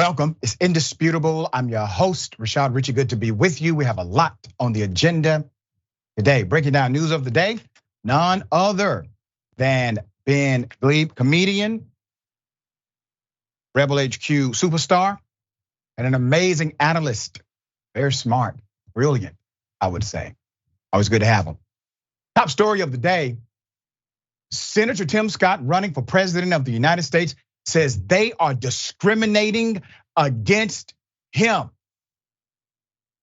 Welcome. It's indisputable. I'm your host, Rashad. Richey, good to be with you. We have a lot on the agenda today. Breaking down news of the day, none other than Gleib, comedian, Rebel HQ superstar, and an amazing analyst. Very smart, brilliant, I would say. Always good to have him. Top story of the day, Senator Tim Scott, running for president of the United States, says they are discriminating against him.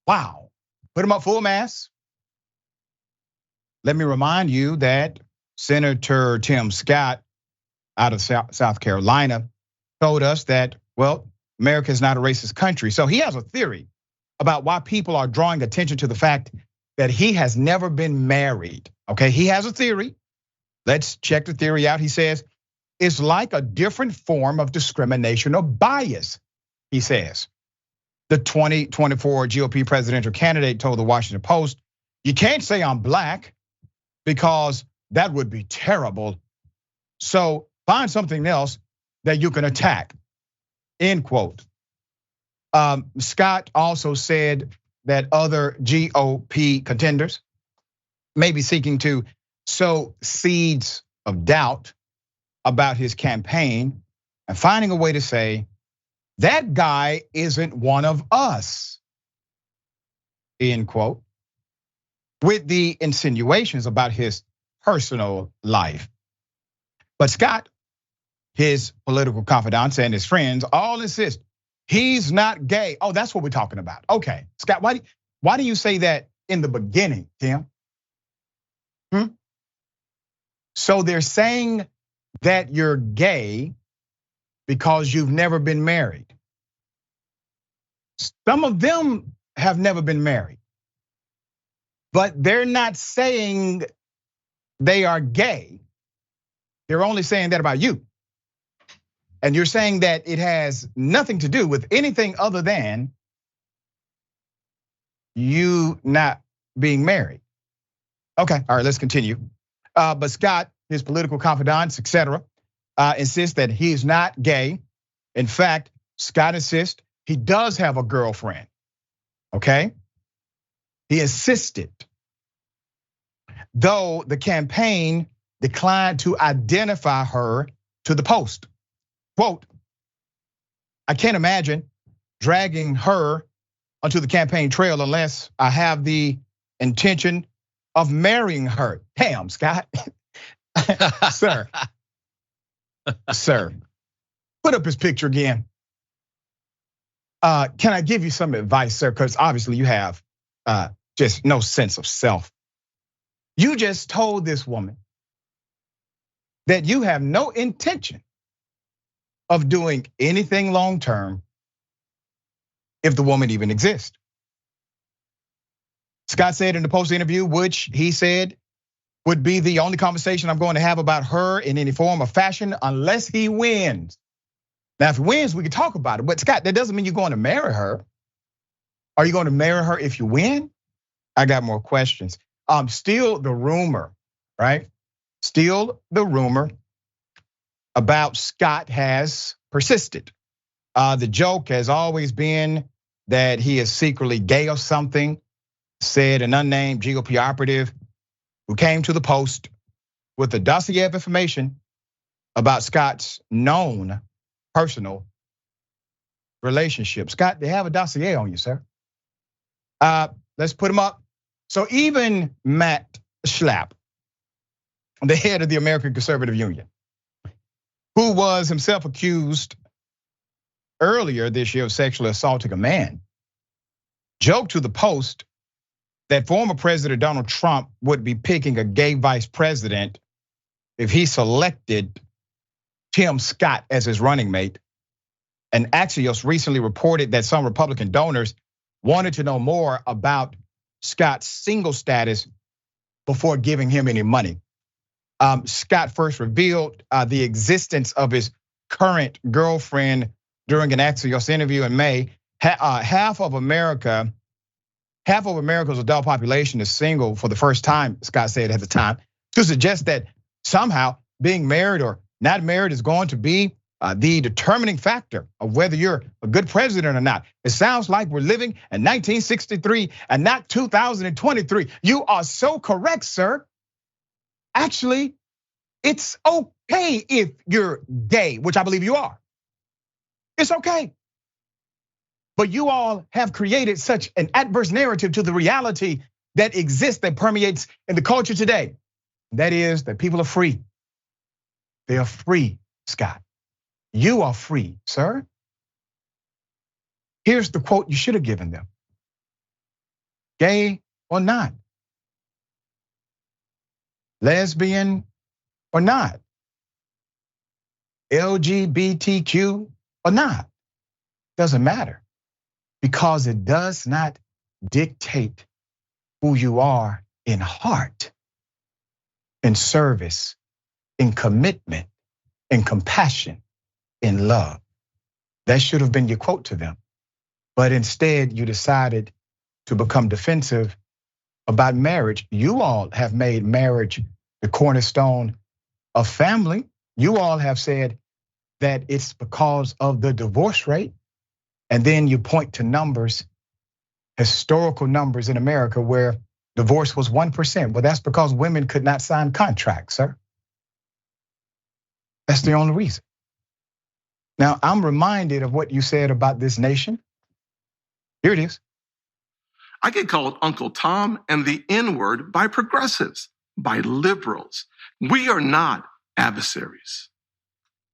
Wow, put him up full mass. Let me remind you that Senator Tim Scott out of South Carolina told us that, well, America is not a racist country. So he has a theory about why people are drawing attention to the fact that he has never been married. Okay, he has a theory. Let's check the theory out. He says, it's like a different form of discrimination or bias, he says. The 2024 GOP presidential candidate told the Washington Post, you can't say I'm black because that would be terrible. So find something else that you can attack, end quote. Scott also said that other GOP contenders may be seeking to sow seeds of doubt about his campaign and finding a way to say, that guy isn't one of us, end quote, with the insinuations about his personal life. But Scott, his political confidants and his friends all insist he's not gay. Oh, that's what we're talking about. Okay, Scott, why do you say that in the beginning, Tim? So they're saying that you're gay because you've never been married. Some of them have never been married, but they're not saying they are gay. They're only saying that about you. And you're saying that it has nothing to do with anything other than you not being married. Okay, all right, let's continue. But Scott, his political confidants, etc., insist that he is not gay. In fact, Scott insists he does have a girlfriend, okay? He insisted, though the campaign declined to identify her to the Post. Quote, I can't imagine dragging her onto the campaign trail unless I have the intention of marrying her. Damn, Scott. Sir, put up his picture again. Can I give you some advice, sir? Because obviously you have just no sense of self. You just told this woman that you have no intention of doing anything long-term if the woman even exists. Scott said in the Post interview, which he said would be the only conversation I'm going to have about her in any form or fashion unless he wins. Now, if he wins, we can talk about it. But Scott, that doesn't mean you're going to marry her. Are you going to marry her if you win? I got more questions. Still the rumor, right? Still the rumor about Scott has persisted. The joke has always been that he is secretly gay or something, said an unnamed GOP operative who came to the Post with a dossier of information about Scott's known personal relationship. Scott, they have a dossier on you, sir. Let's put him up. So even Matt Schlapp, the head of the American Conservative Union, who was himself accused earlier this year of sexually assaulting a man, joked to the Post that former President Donald Trump would be picking a gay vice president if he selected Tim Scott as his running mate. And Axios recently reported that some Republican donors wanted to know more about Scott's single status before giving him any money. Scott first revealed the existence of his current girlfriend during an Axios interview in May. Half of America's adult population is single for the first time, Scott said at the time, to suggest that somehow being married or not married is going to be the determining factor of whether you're a good president or not. It sounds like we're living in 1963 and not 2023. You are so correct, sir. Actually, it's okay if you're gay, which I believe you are. It's okay. But you all have created such an adverse narrative to the reality that exists, that permeates in the culture today. That is that people are free. They are free, Scott. You are free, sir. Here's the quote you should have given them. Gay or not. Lesbian or not. LGBTQ or not. Doesn't matter. Because it does not dictate who you are in heart, in service, in commitment, in compassion, in love. That should have been your quote to them. But instead, you decided to become defensive about marriage. You all have made marriage the cornerstone of family. You all have said that it's because of the divorce rate. And then you point to numbers, historical numbers in America where divorce was 1%. Well, that's because women could not sign contracts, sir. That's the only reason. Now, I'm reminded of what you said about this nation. Here it is. I get called Uncle Tom and the N-word by progressives, by liberals. We are not adversaries.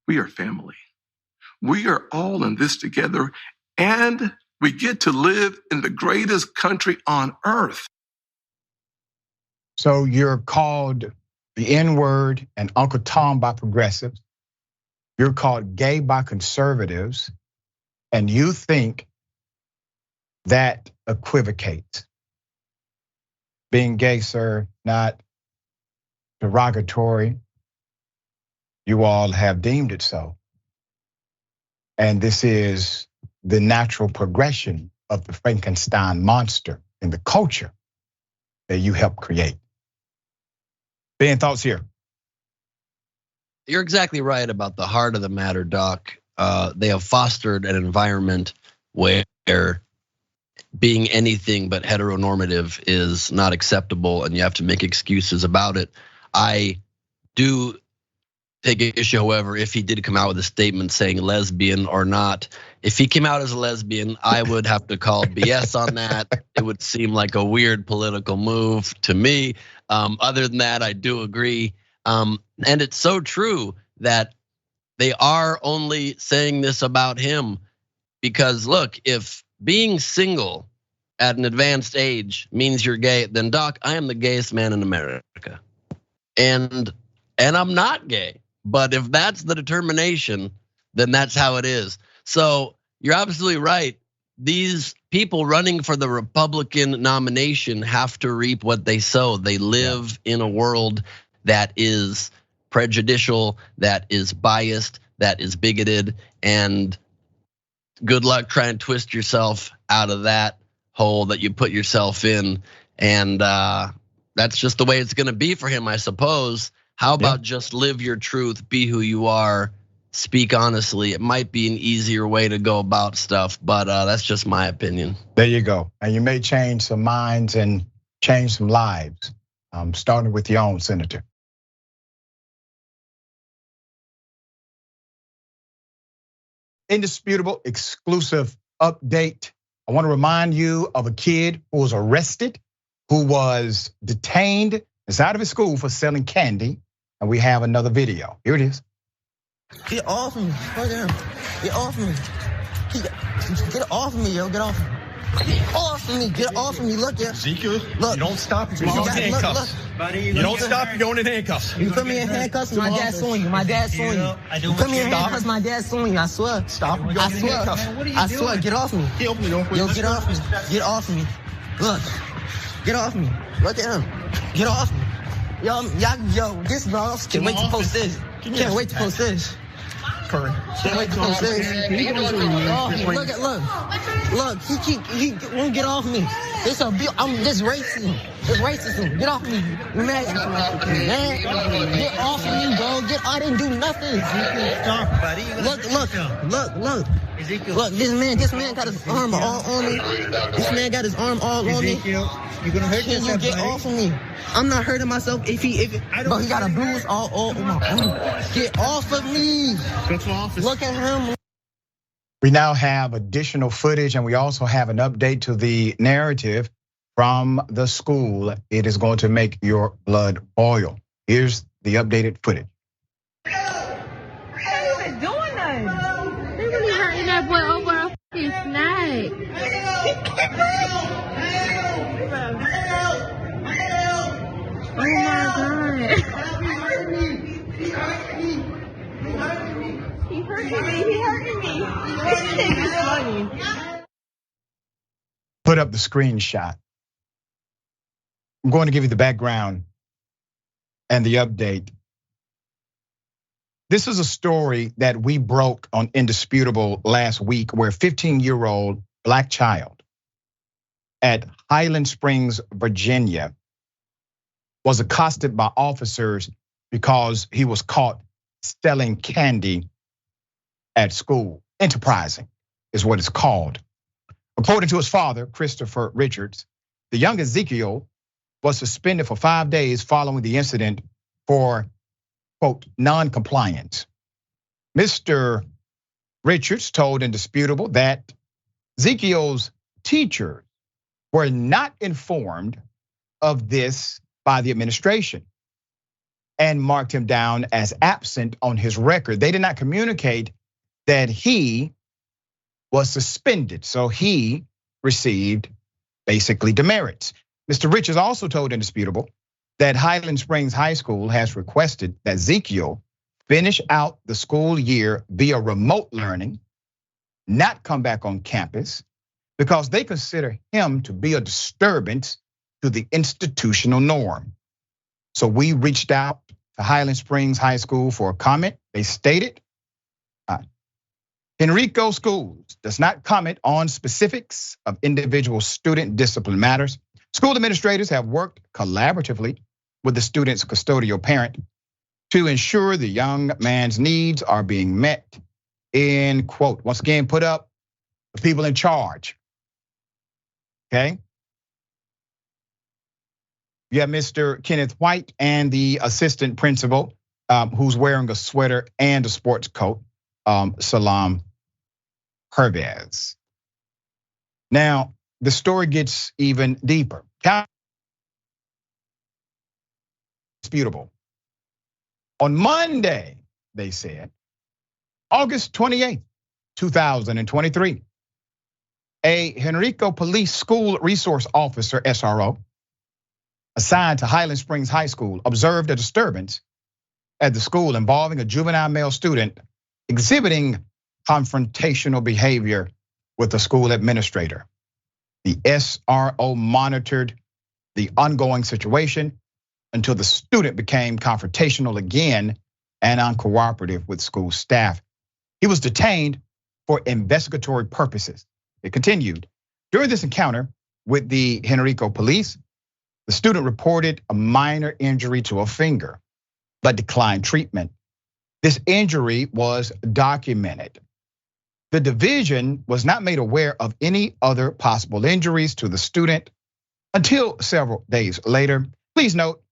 We are family. We are all in this together, and we get to live in the greatest country on earth. So you're called the N-word and Uncle Tom by progressives. You're called gay by conservatives, and you think that equivocates. Being gay, sir, not derogatory. You all have deemed it so. And this is the natural progression of the Frankenstein monster in the culture that you helped create. Ben, thoughts here? You're exactly right about the heart of the matter, Doc. They have fostered an environment where being anything but heteronormative is not acceptable and you have to make excuses about it. I do take issue, however, if he did come out with a statement saying lesbian or not. If he came out as a lesbian, I would have to call BS on that. It would seem like a weird political move to me. Other than that, I do agree. And it's so true that they are only saying this about him because look, if being single at an advanced age means you're gay, then Doc, I am the gayest man in America. And I'm not gay. But if that's the determination, then that's how it is. So you're absolutely right. These people running for the Republican nomination have to reap what they sow. They live in a world that is prejudicial, that is biased, that is bigoted, and good luck trying to twist yourself out of that hole that you put yourself in. And that's just the way it's gonna be for him, I suppose. How about just live your truth, be who you are, speak honestly? It might be an easier way to go about stuff, but that's just my opinion. There you go. And you may change some minds and change some lives, starting with your own, Senator. Indisputable, exclusive update. I want to remind you of a kid who was arrested, who was detained inside of his school for selling candy. And we have another video. Here it is. Get off me. Get off me. Get off me, yo. Get off me. Get off me. Get off me. Look, yeah. Ezekiel, look. You don't stop, you're going in handcuffs. You don't stop, you're going in handcuffs. You put me in handcuffs, my dad's suing you. My dad's suing you. You put me in handcuffs, my dad's suing you. I swear. Stop, you're I going in swear. handcuffs. I swear, get off me. Yo, get off me. Get off me. Look. Get off me. Look at him. Get off me. Yo, this bro, can't wait to post this. Can't wait to post this. Curry. Wait, look, he won't get off me. This racism. It's racism. Get off me. Man, get off me, bro. I didn't do nothing. Stop, buddy. Look, this man got his arm all on me. This man got his arm all on me. Ezekiel, you're gonna hurt Can yourself, you get buddy. off of me? I'm not hurting myself but he got a bruise all over my arm. Get off of me. Go to office. Look at him. We now have additional footage, and we also have an update to the narrative from the school. It is going to make your blood boil. Here's the updated footage. They're not even doing nothing. They really hurting that boy over a fucking snake. Oh my God. He hurting me. This thing is funny. Put up the screenshot. I'm going to give you the background and the update. This is a story that we broke on Indisputable last week, where a 15-year-old black child at Highland Springs, Virginia, was accosted by officers because he was caught selling candy at school. Enterprising is what it's called. According to his father, Christopher Richards, the young Ezekiel was suspended for 5 days following the incident for, quote, non-compliance. Mr. Richards told Indisputable that Ezekiel's teachers were not informed of this by the administration and marked him down as absent on his record. They did not communicate that he was suspended, so he received basically demerits. Mr. Richards also told Indisputable that Highland Springs High School has requested that Ezekiel finish out the school year via remote learning, not come back on campus, because they consider him to be a disturbance to the institutional norm. So we reached out to Highland Springs High School for a comment. They stated, Henrico Schools does not comment on specifics of individual student discipline matters. School administrators have worked collaboratively with the student's custodial parent to ensure the young man's needs are being met, end quote. Once again, put up the people in charge, okay? You have Mr. Kenneth White and the assistant principal who's wearing a sweater and a sports coat, Salam Hervez. Now, the story gets even deeper. Disputable. On Monday, they said, August 28th, 2023, a Henrico Police School Resource Officer, SRO, assigned to Highland Springs High School, observed a disturbance at the school involving a juvenile male student exhibiting confrontational behavior with the school administrator. The SRO monitored the ongoing situation until the student became confrontational again and uncooperative with school staff. He was detained for investigatory purposes. It continued. During this encounter with the Henrico police, the student reported a minor injury to a finger, but declined treatment. This injury was documented. The division was not made aware of any other possible injuries to the student until several days later. Please note,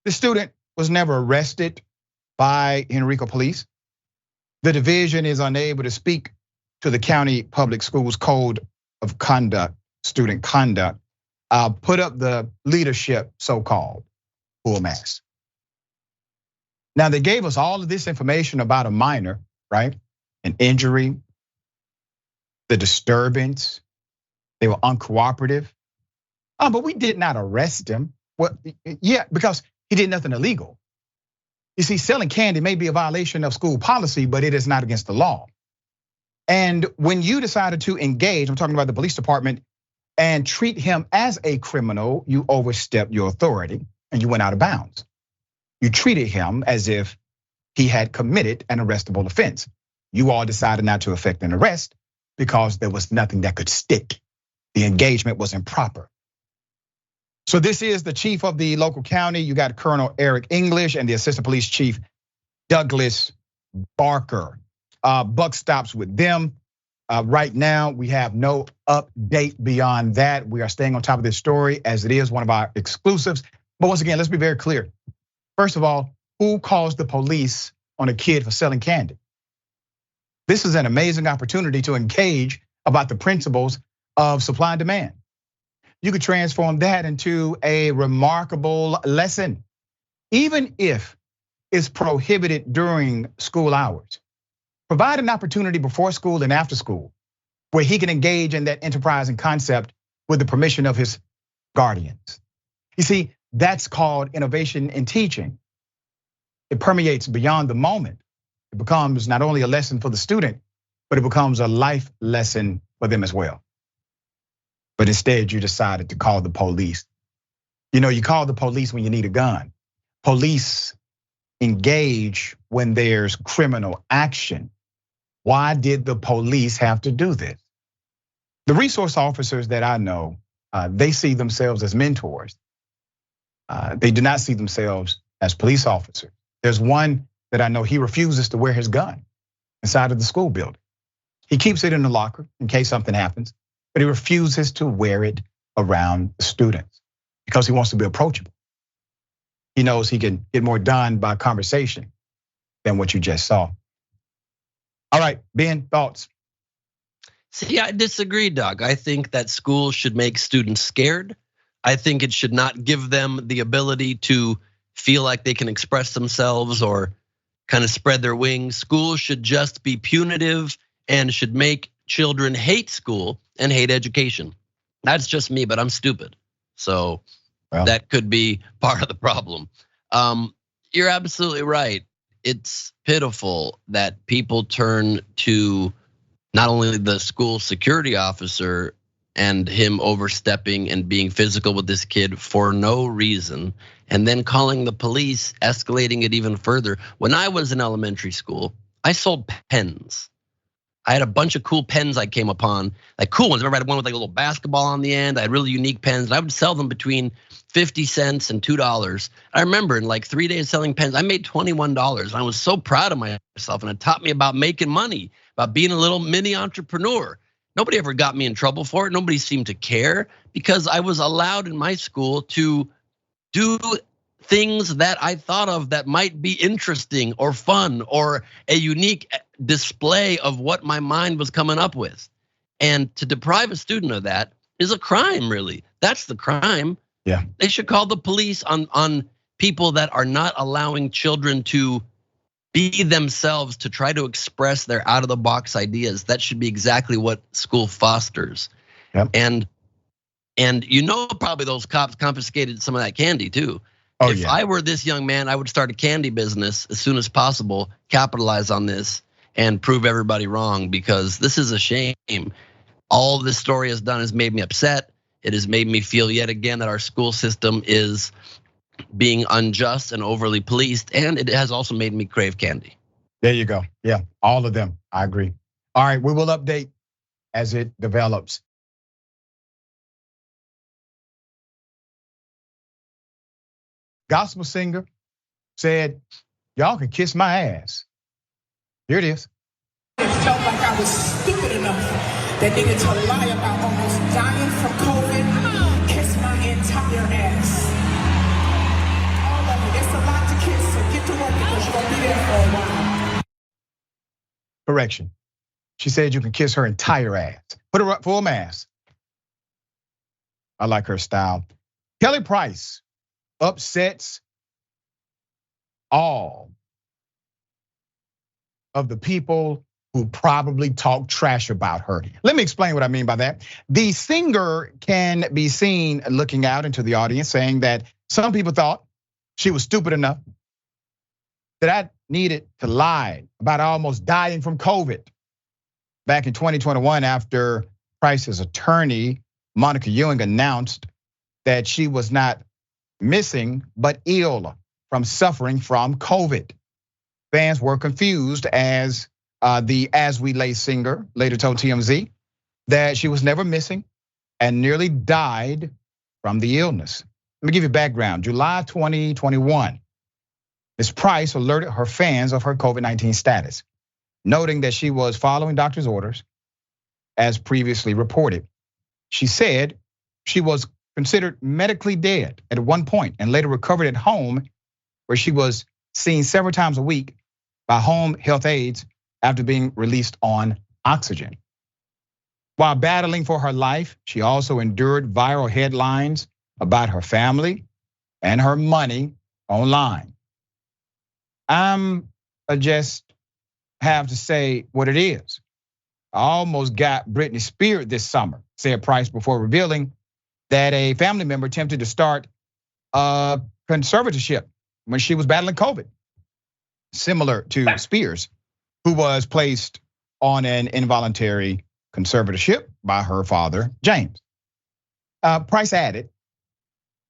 the student was never arrested by Henrico police. The division is unable to speak to the county public schools code of conduct, student conduct. Put up the leadership, so-called, full mass. Now, they gave us all of this information about a minor, right? An injury, the disturbance, they were uncooperative. But we did not arrest him. Well, yeah, because he did nothing illegal. You see, selling candy may be a violation of school policy, but it is not against the law. And when you decided to engage, I'm talking about the police department, and treat him as a criminal, you overstepped your authority and you went out of bounds. You treated him as if he had committed an arrestable offense. you all decided not to effect an arrest because there was nothing that could stick. The engagement was improper. So this is the chief of the local county. You got Colonel Eric English and the assistant police chief, Douglas Barker. Buck stops with them. Right now, we have no update beyond that. We are staying on top of this story as it is one of our exclusives. But once again, let's be very clear. First of all, who calls the police on a kid for selling candy? This is an amazing opportunity to engage about the principles of supply and demand. You could transform that into a remarkable lesson, even if it's prohibited during school hours. Provide an opportunity before school and after school where he can engage in that enterprising concept with the permission of his guardians. You see, that's called innovation in teaching. It permeates beyond the moment. It becomes not only a lesson for the student, but it becomes a life lesson for them as well. But instead, you decided to call the police. You know, you call the police when you need a gun. Police engage when there's criminal action. Why did the police have to do this? The resource officers that I know, they see themselves as mentors. They do not see themselves as police officers. There's one that I know, he refuses to wear his gun inside of the school building. He keeps it in the locker in case something happens, but he refuses to wear it around the students because he wants to be approachable. He knows he can get more done by conversation than what you just saw. All right, Ben, thoughts? See, I disagree, Doug. I think that schools should make students scared. I think it should not give them the ability to feel like they can express themselves or kind of spread their wings. Schools should just be punitive and should make children hate school and hate education. That's just me, but I'm stupid. So that could be part of the problem. You're absolutely right. It's pitiful that people turn to not only the school security officer and him overstepping and being physical with this kid for no reason, and then calling the police, escalating it even further. When I was in elementary school, I sold pens. I had a bunch of cool pens I came upon, like cool ones. I remember I had one with like a little basketball on the end. I had really unique pens, and I would sell them between 50 cents and $2. I remember in like 3 days selling pens, I made $21. And I was so proud of myself, and it taught me about making money, about being a little mini entrepreneur. Nobody ever got me in trouble for it. Nobody seemed to care because I was allowed in my school to do things that I thought of that might be interesting or fun or a unique display of what my mind was coming up with. And to deprive a student of that is a crime, really. That's the crime. Yeah. They should call the police on people that are not allowing children to be themselves, to try to express their out of the box ideas. That should be exactly what school fosters. Yep. And you know, probably those cops confiscated some of that candy too. If I were this young man, I would start a candy business as soon as possible, capitalize on this and prove everybody wrong, because this is a shame. All this story has done is made me upset. It has made me feel yet again that our school system is being unjust and overly policed, and it has also made me crave candy. There you go. Yeah, all of them. I agree. All right, we will update as it develops. Gospel singer said, y'all can kiss my ass. Here it is. It felt like I was stupid enough that needed to lie about almost dying from COVID. Kiss my entire ass. All of it. It's a lot to kiss, so get to work because you're going to be there for a while. Correction. She said you can kiss her entire ass. Put her up full mass. I like her style. Kelly Price upsets all of the people who probably talk trash about her. Let me explain what I mean by that. The singer can be seen looking out into the audience saying that some people thought she was stupid enough that I needed to lie about almost dying from COVID back in 2021 after Price's attorney, Monica Ewing, announced that she was not missing but ill from suffering from COVID. Fans were confused as The As We Lay singer later told TMZ that she was never missing and nearly died from the illness. Let me give you background. July 2021, Ms. Price alerted her fans of her COVID-19 status, noting that she was following doctor's orders as previously reported. She said she was considered medically dead at one point and later recovered at home, where she was seen several times a week by home health aides after being released on oxygen. While battling for her life, she also endured viral headlines about her family and her money online. I just have to say what it is. I almost got Britney Spears this summer, said Price before revealing that a family member attempted to start a conservatorship when she was battling COVID, similar to Spears, who was placed on an involuntary conservatorship by her father, James. Price added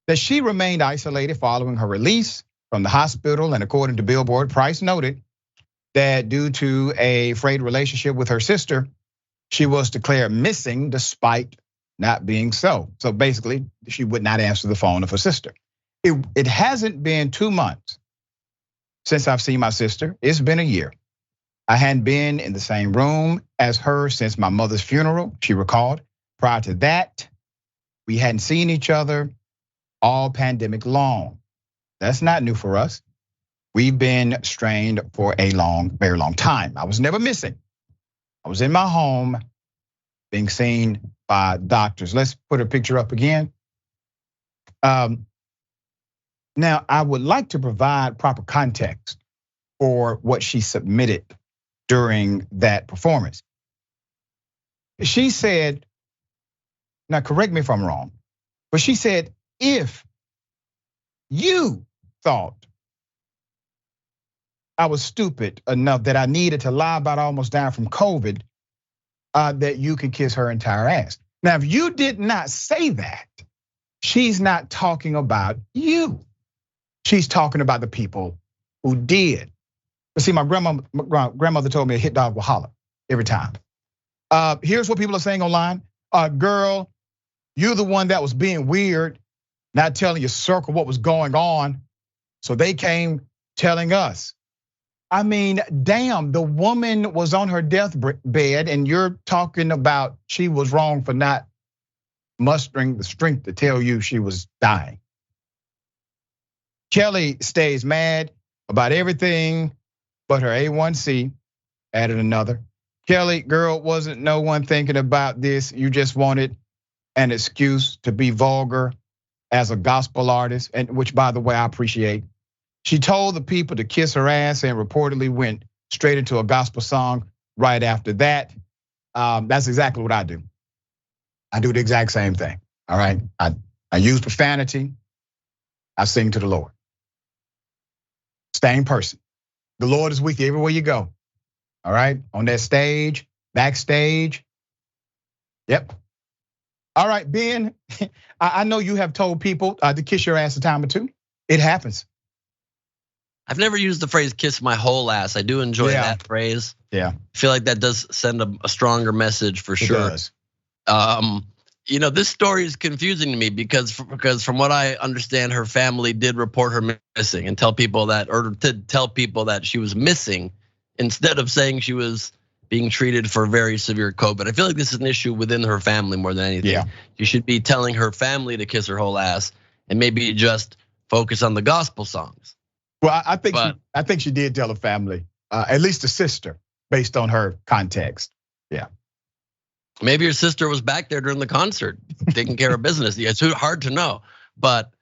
that she remained isolated following her release from the hospital, and according to Billboard, Price noted that due to a frayed relationship with her sister, she was declared missing despite not being so. So basically, she would not answer the phone of her sister. It hasn't been 2 months since I've seen my sister. It's been a year. I hadn't been in the same room as her since my mother's funeral, she recalled. Prior to that, we hadn't seen each other all pandemic long. That's not new for us. We've been strained for a very long time. I was never missing. I was in my home being seen by doctors. Let's put a picture up again. Now, I would like to provide proper context for what she submitted during that performance. She said, now correct me if I'm wrong, but she said, if you thought I was stupid enough that I needed to lie about almost dying from COVID, that you can kiss her entire ass. Now, if you did not say that, she's not talking about you. She's talking about the people who did. But see, my grandmother told me a hit dog will holler every time. Here's what people are saying online. Girl, you're the one that was being weird, not telling your circle what was going on. So they came telling us. I mean, damn, the woman was on her deathbed and you're talking about she was wrong for not mustering the strength to tell you she was dying. Kelly stays mad about everything but her A1C, added another. Kelly, girl, wasn't no one thinking about this. You just wanted an excuse to be vulgar as a gospel artist, and which, by the way, I appreciate. She told the people to kiss her ass and reportedly went straight into a gospel song right after that. That's exactly what I do. I do the exact same thing, all right? I use profanity, I sing to the Lord. Same person. The Lord is with you everywhere you go, all right? On that stage, backstage, yep. All right, Ben, I know you have told people to kiss your ass a time or two. It happens. I've never used the phrase kiss my whole ass. I do enjoy that phrase. Yeah. I feel like that does send a stronger message for sure. It does. This story is confusing to me because from what I understand, her family did report her missing and tell people that she was missing instead of saying she was being treated for very severe COVID. I feel like this is an issue within her family more than anything. Yeah. You should be telling her family to kiss her whole ass and maybe just focus on the gospel songs. Well, I think she did tell her family, at least the sister, based on her context. Yeah. Maybe her sister was back there during the concert, taking care of business. It's hard to know, but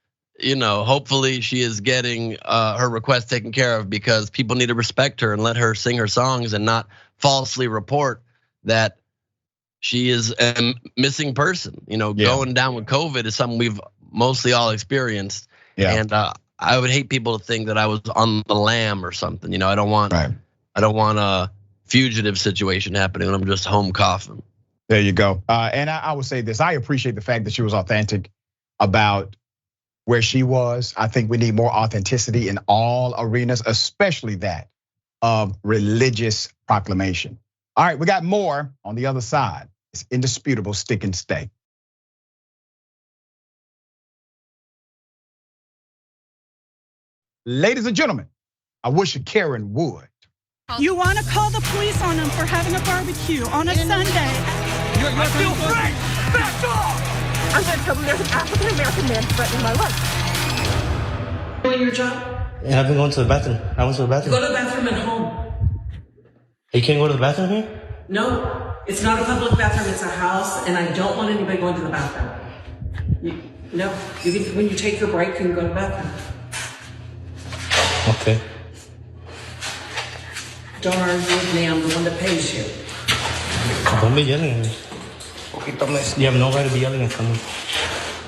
hopefully she is getting her request taken care of because people need to respect her and let her sing her songs and not falsely report that she is a missing person. Going down with COVID is something we've mostly all experienced, and I would hate people to think that I was on the lam or something. I don't want a fugitive situation happening when I'm just home coughing. There you go. And I would say this, I appreciate the fact that she was authentic about where she was. I think we need more authenticity in all arenas, especially that of religious proclamation. All right, we got more on the other side. It's indisputable, stick and stay. Ladies and gentlemen, I wish Karen would. You want to call the police on them for having a barbecue on a Sunday. You're still free! Back off! I'm going to tell them there's an African-American man threatening my life. Doing your job? Yeah, I've been going to the bathroom. I went to the bathroom. Go to the bathroom at home. You can't go to the bathroom here? No, it's not a public bathroom, it's a house, and I don't want anybody going to the bathroom. When you take your break, you can go to the bathroom. Okay. Don't argue with me, I'm the one that pays you. Don't be yelling at me. You have no right to be yelling at someone.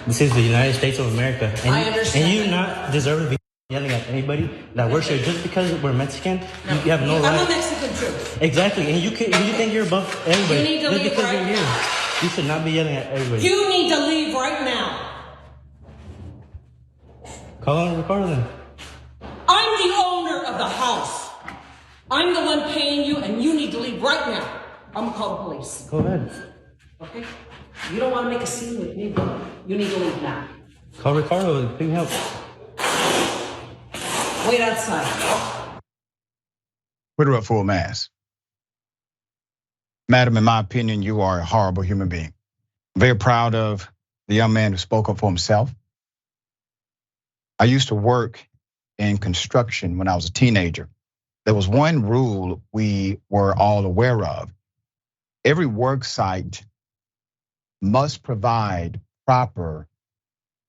This is the United States of America. And, I understand. And you not deserve to be yelling at anybody that works here just because we're Mexican. No. You have no right. I'm a Mexican too. Exactly, and you think you're above everybody. You need to just leave because right you're here. now. You should not be yelling at everybody. You need to leave right now. Call on Ricardo then. I'm the owner of the house. I'm the one paying you, and you need to leave right now. I'm gonna call the police. Go ahead. Okay? You don't want to make a scene with me, but you need to leave now. Call Ricardo and pick me up. Wait outside. Put her up full mass. Madam, in my opinion, you are a horrible human being. I'm very proud of the young man who spoke up for himself. I used to work in construction when I was a teenager. There was one rule we were all aware of. Every work site must provide proper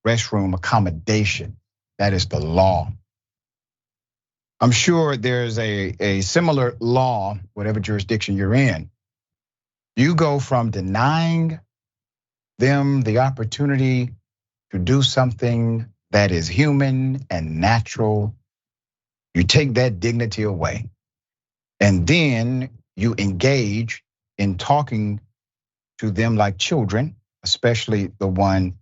restroom accommodation. That is the law. I'm sure there's a similar law, whatever jurisdiction you're in. You go from denying them the opportunity to do something that is human and natural. You take that dignity away. And then you engage in talking to them like children, especially the one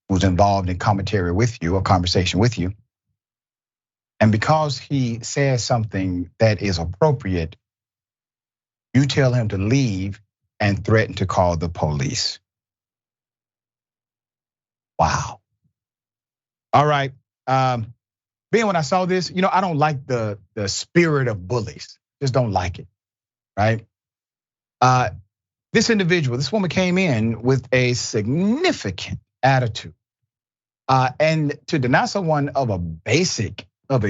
who's involved in commentary with you or conversation with you. And because he says something that is appropriate, you tell him to leave and threaten to call the police. Wow. All right. Ben, when I saw this, I don't like the spirit of bullies. Just don't like it, right? This individual, this woman came in with a significant attitude. And to deny someone of a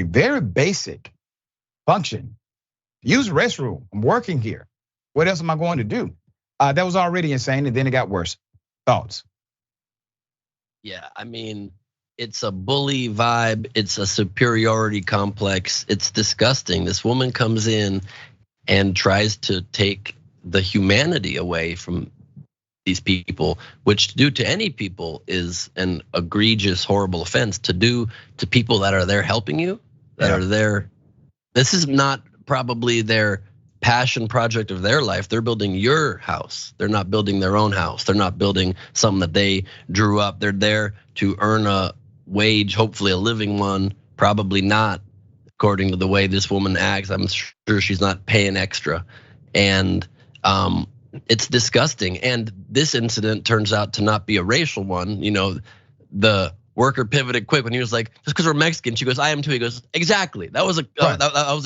very basic function, use the restroom, I'm working here. What else am I going to do? That was already insane, and then it got worse. Thoughts? Yeah, I mean, it's a bully vibe. It's a superiority complex. It's disgusting. This woman comes in and tries to take the humanity away from these people, which to do to any people is an egregious, horrible offense. To do to people that are there helping you, that are there. This is not probably their passion project of their life. They're building your house. They're not building their own house. They're not building something that they drew up. They're there to earn a wage, hopefully a living one, probably not, according to the way this woman acts. I'm sure she's not paying extra. And it's disgusting. And this incident turns out to not be a racial one. The worker pivoted quick when he was like, just because we're Mexican, she goes, I am too. He goes, exactly. That was a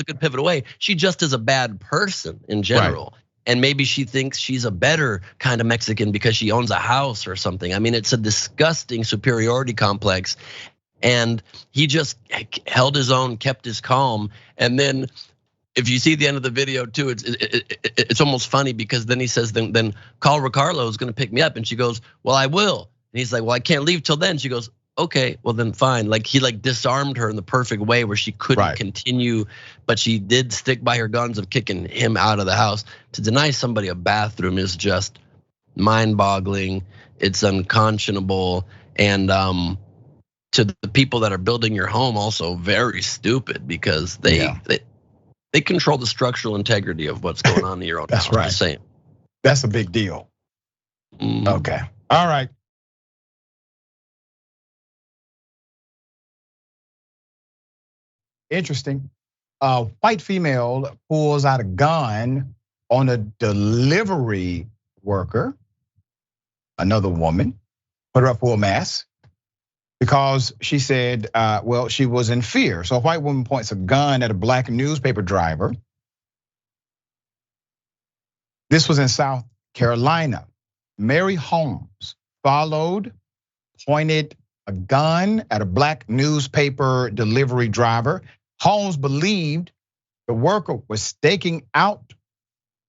good pivot away. She just is a bad person in general. Right. And maybe she thinks she's a better kind of Mexican because she owns a house or something. I mean, it's a disgusting superiority complex. And he just held his own, kept his calm. And then if you see the end of the video too, it's almost funny because then he says, then call Ricardo is gonna pick me up. And she goes, well, I will. And he's like, well, I can't leave till then. She goes, okay, well then fine. Like he disarmed her in the perfect way where she couldn't continue, but she did stick by her guns of kicking him out of the house. To deny somebody a bathroom is just mind-boggling. It's unconscionable, and to the people that are building your home, also very stupid because they control the structural integrity of what's going on in your own house. That's right. Just saying. That's a big deal. Okay. All right. Interesting. A white female pulls out a gun on a delivery worker, another woman, put her up full mask because she said, well, she was in fear. So a white woman points a gun at a black newspaper driver. This was in South Carolina. Mary Holmes followed, pointed a gun at a black newspaper delivery driver. Holmes believed the worker was staking out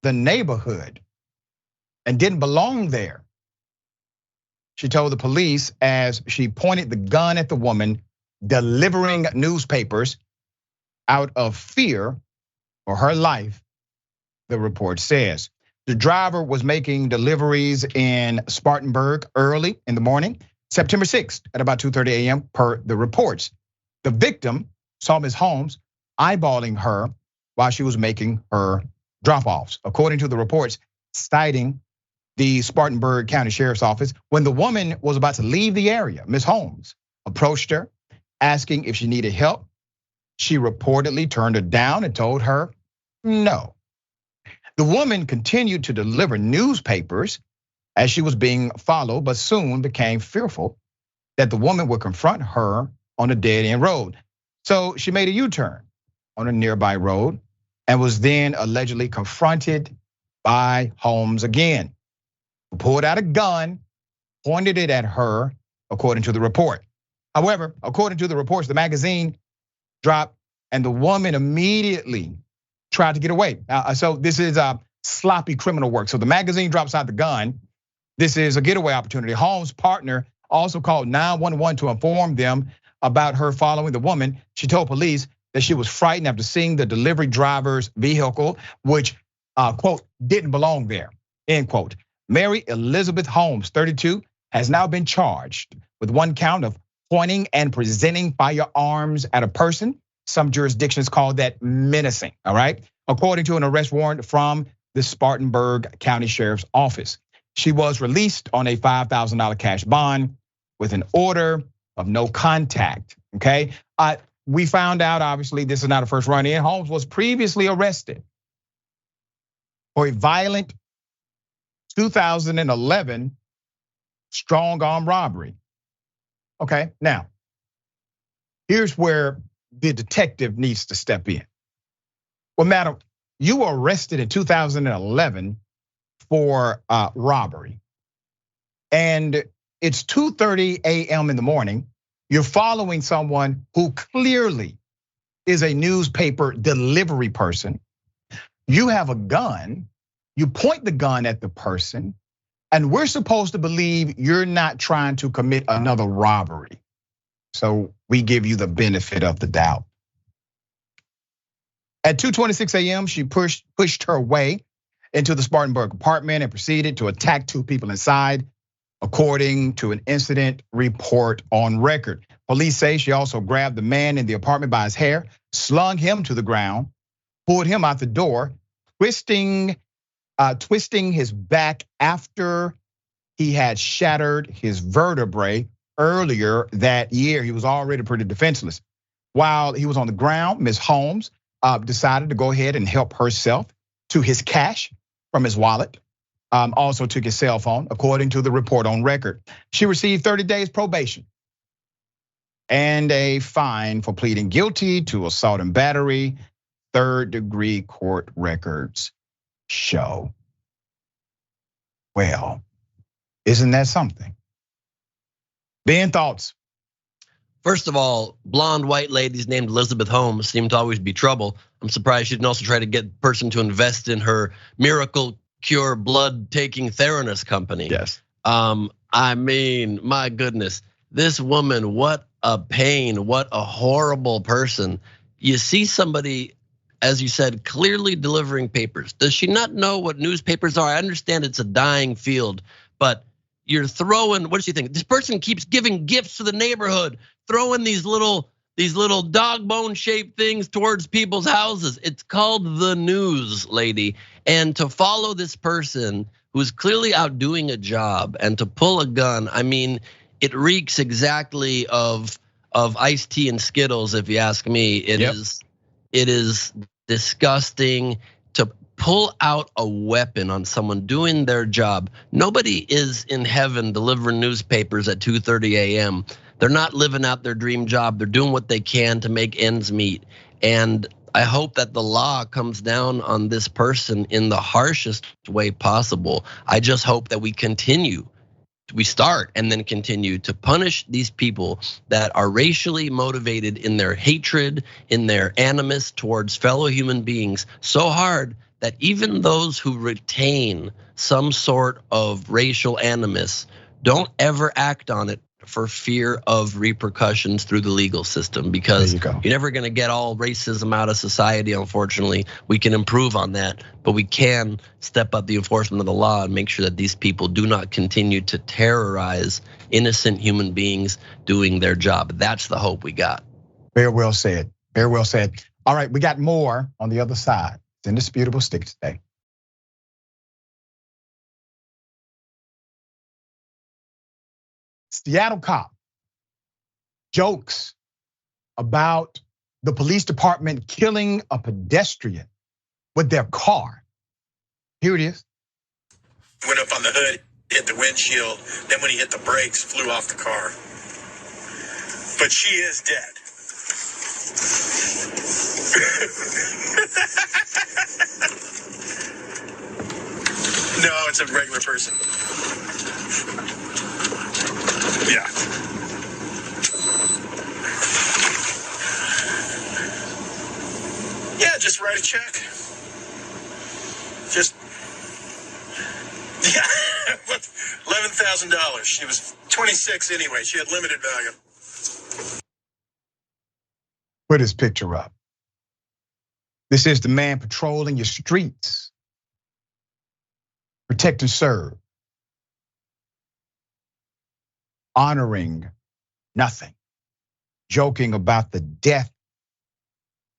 the neighborhood and didn't belong there. She told the police as she pointed the gun at the woman delivering newspapers out of fear for her life, the report says. The driver was making deliveries in Spartanburg early in the morning, September 6th at about 2:30 a.m. per the reports. The victim saw Ms. Holmes eyeballing her while she was making her drop-offs. According to the reports citing the Spartanburg County Sheriff's Office, when the woman was about to leave the area, Ms. Holmes approached her, asking if she needed help. She reportedly turned her down and told her no. The woman continued to deliver newspapers as she was being followed, but soon became fearful that the woman would confront her on a dead-end road. So she made a U-turn on a nearby road and was then allegedly confronted by Holmes again, who pulled out a gun, pointed it at her, according to the report. However, according to the reports, the magazine dropped and the woman immediately tried to get away. So this is sloppy criminal work. So the magazine drops out the gun. This is a getaway opportunity. Holmes' partner also called 911 to inform them about her following the woman. She told police that she was frightened after seeing the delivery driver's vehicle, which, quote, didn't belong there, end quote. Mary Elizabeth Holmes, 32, has now been charged with one count of pointing and presenting firearms at a person. Some jurisdictions call that menacing, all right? According to an arrest warrant from the Spartanburg County Sheriff's Office. She was released on a $5,000 cash bond with an order of no contact, okay? We found out, obviously, this is not a first run in. Holmes was previously arrested for a violent 2011 strong arm robbery. Okay, now, here's where the detective needs to step in. Well, madam, you were arrested in 2011 for robbery. And it's 2:30 a.m. in the morning. You're following someone who clearly is a newspaper delivery person. You have a gun, you point the gun at the person, and we're supposed to believe you're not trying to commit another robbery. So we give you the benefit of the doubt. At 2:26 a.m., she pushed her way into the Spartanburg apartment and proceeded to attack two people inside, according to an incident report on record. Police say she also grabbed the man in the apartment by his hair, slung him to the ground, pulled him out the door, twisting his back after he had shattered his vertebrae earlier that year. He was already pretty defenseless. While he was on the ground, Ms. Holmes decided to go ahead and help herself to his cash from his wallet. Also took his cell phone, according to the report on record. She received 30 days probation and a fine for pleading guilty to assault and battery. Third-degree court records show. Well, isn't that something? Ben, thoughts? First of all, blonde white ladies named Elizabeth Holmes seem to always be trouble. I'm surprised she didn't also try to get the person to invest in her miracle cure blood-taking Theranos company. Yes. I mean, my goodness, this woman, what a pain, what a horrible person. You see somebody, as you said, clearly delivering papers. Does she not know what newspapers are? I understand it's a dying field, but you're throwing, what does she think? This person keeps giving gifts to the neighborhood, throwing these little dog bone shaped things towards people's houses. It's called the news, lady. And to follow this person who's clearly out doing a job and to pull a gun, I mean, it reeks exactly of iced tea and Skittles, if you ask me. It is disgusting to pull out a weapon on someone doing their job. Nobody is in heaven delivering newspapers at 2:30 a.m. They're not living out their dream job. They're doing what they can to make ends meet. And I hope that the law comes down on this person in the harshest way possible. I just hope that we start and then continue to punish these people that are racially motivated in their hatred, in their animus towards fellow human beings so hard that even those who retain some sort of racial animus don't ever act on it for fear of repercussions through the legal system, because you're never gonna get all racism out of society, unfortunately. We can improve on that, but we can step up the enforcement of the law and make sure that these people do not continue to terrorize innocent human beings doing their job. That's the hope we got. Very well said, very well said. All right, we got more on the other side. It's Indisputable Sticks today. Seattle cop jokes about the police department killing a pedestrian with their car. Here it is. Went up on the hood, hit the windshield, then when he hit the brakes, flew off the car. But she is dead. No, it's a regular person. Yeah. Yeah, just write a check. Just, yeah, $11,000. She was 26 anyway. She had limited value. Put this picture up. This is the man patrolling your streets. Protect and serve. Honoring nothing. Joking about the death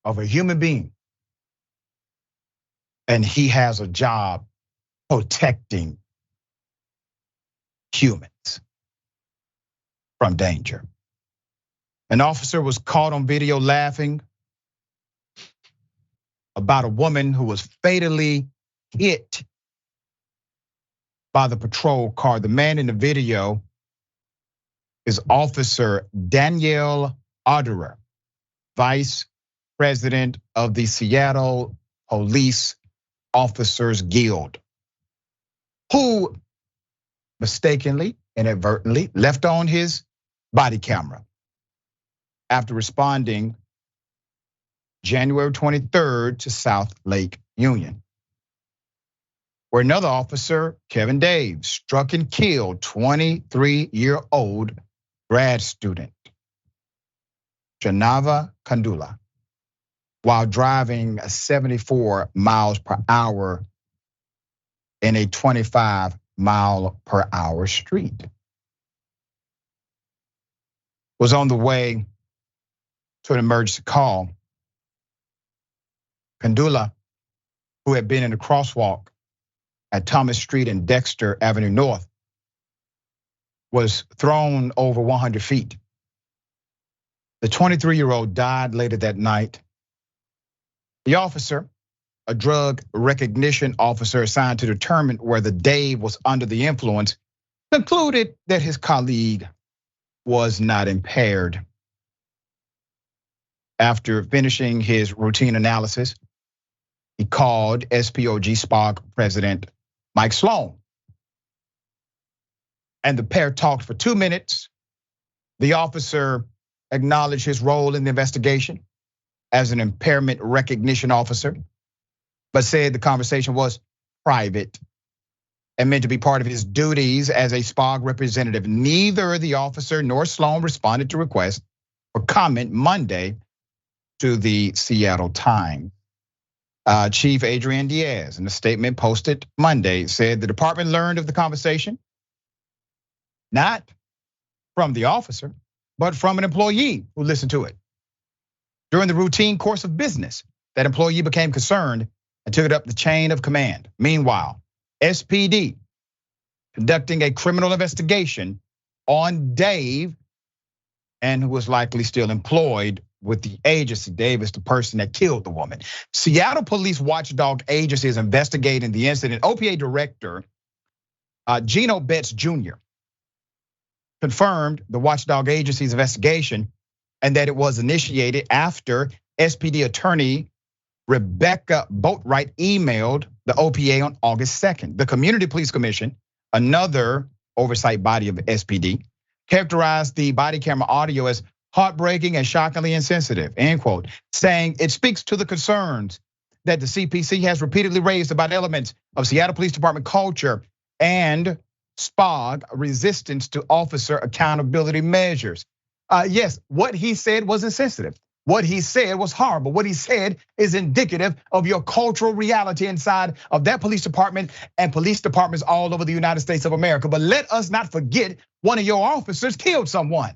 of a human being. And he has a job protecting humans from danger. An officer was caught on video laughing about a woman who was fatally hit by the patrol car. The man in the video is Officer Danielle Otterer, Vice President of the Seattle Police Officers Guild, who mistakenly, inadvertently left on his body camera after responding January 23rd to South Lake Union, where another officer, Kevin Daves, struck and killed 23-year-old grad student Janava Kandula while driving 74 miles per hour in a 25-mile-per-hour street. Was on the way to an emergency call. Kandula, who had been in a crosswalk at Thomas Street and Dexter Avenue North, was thrown over 100 feet. The 23-year-old died later that night. The officer, a drug recognition officer assigned to determine whether Dave was under the influence, concluded that his colleague was not impaired. After finishing his routine analysis, he called SPOG SPOG President Mike Sloan. And the pair talked for 2 minutes. The officer acknowledged his role in the investigation as an impairment recognition officer, but said the conversation was private and meant to be part of his duties as a SPOG representative. Neither the officer nor Sloan responded to requests for comment Monday to the Seattle Times. Chief Adrian Diaz, in a statement posted Monday, said the department learned of the conversation, not from the officer, but from an employee who listened to it. During the routine course of business, that employee became concerned and took it up the chain of command. Meanwhile, SPD conducting a criminal investigation on Dave, and who was likely still employed with the agency. Dave is the person that killed the woman. Seattle Police Watchdog Agency is investigating the incident. OPA Director Gino Betts Jr. confirmed the Watchdog Agency's investigation and that it was initiated after SPD attorney Rebecca Boatwright emailed the OPA on August 2nd. The Community Police Commission, another oversight body of SPD, characterized the body camera audio as heartbreaking and shockingly insensitive, end quote, saying it speaks to the concerns that the CPC has repeatedly raised about elements of Seattle Police Department culture and SPOG resistance to officer accountability measures. Yes, what he said was insensitive. What he said was horrible. What he said is indicative of your cultural reality inside of that police department and police departments all over the United States of America. But let us not forget, one of your officers killed someone.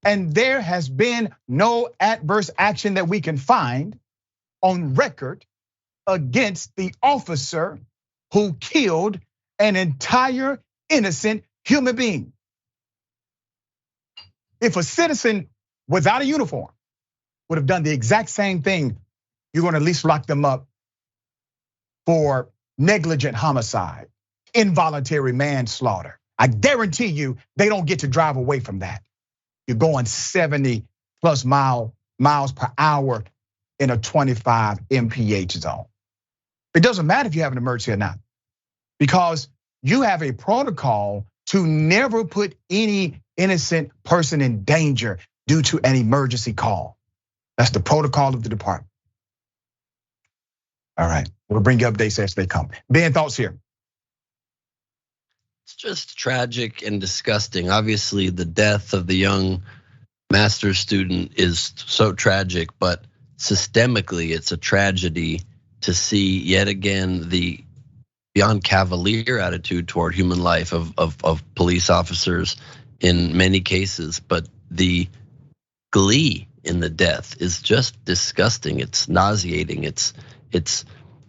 And there has been no adverse action that we can find on record against the officer who killed an entire innocent human being. If a citizen without a uniform would have done the exact same thing, you're gonna at least lock them up for negligent homicide, involuntary manslaughter. I guarantee you they don't get to drive away from that. You're going 70 plus miles per hour in a 25 mph zone. It doesn't matter if you have an emergency or not, because you have a protocol to never put any innocent person in danger due to an emergency call. That's the protocol of the department. All right, we'll bring you updates as they come. Ben, thoughts here? It's just tragic and disgusting. Obviously, the death of the young master's student is so tragic, but systemically, it's a tragedy to see yet again the beyond cavalier attitude toward human life of police officers in many cases, but the glee in the death is just disgusting. It's nauseating. It's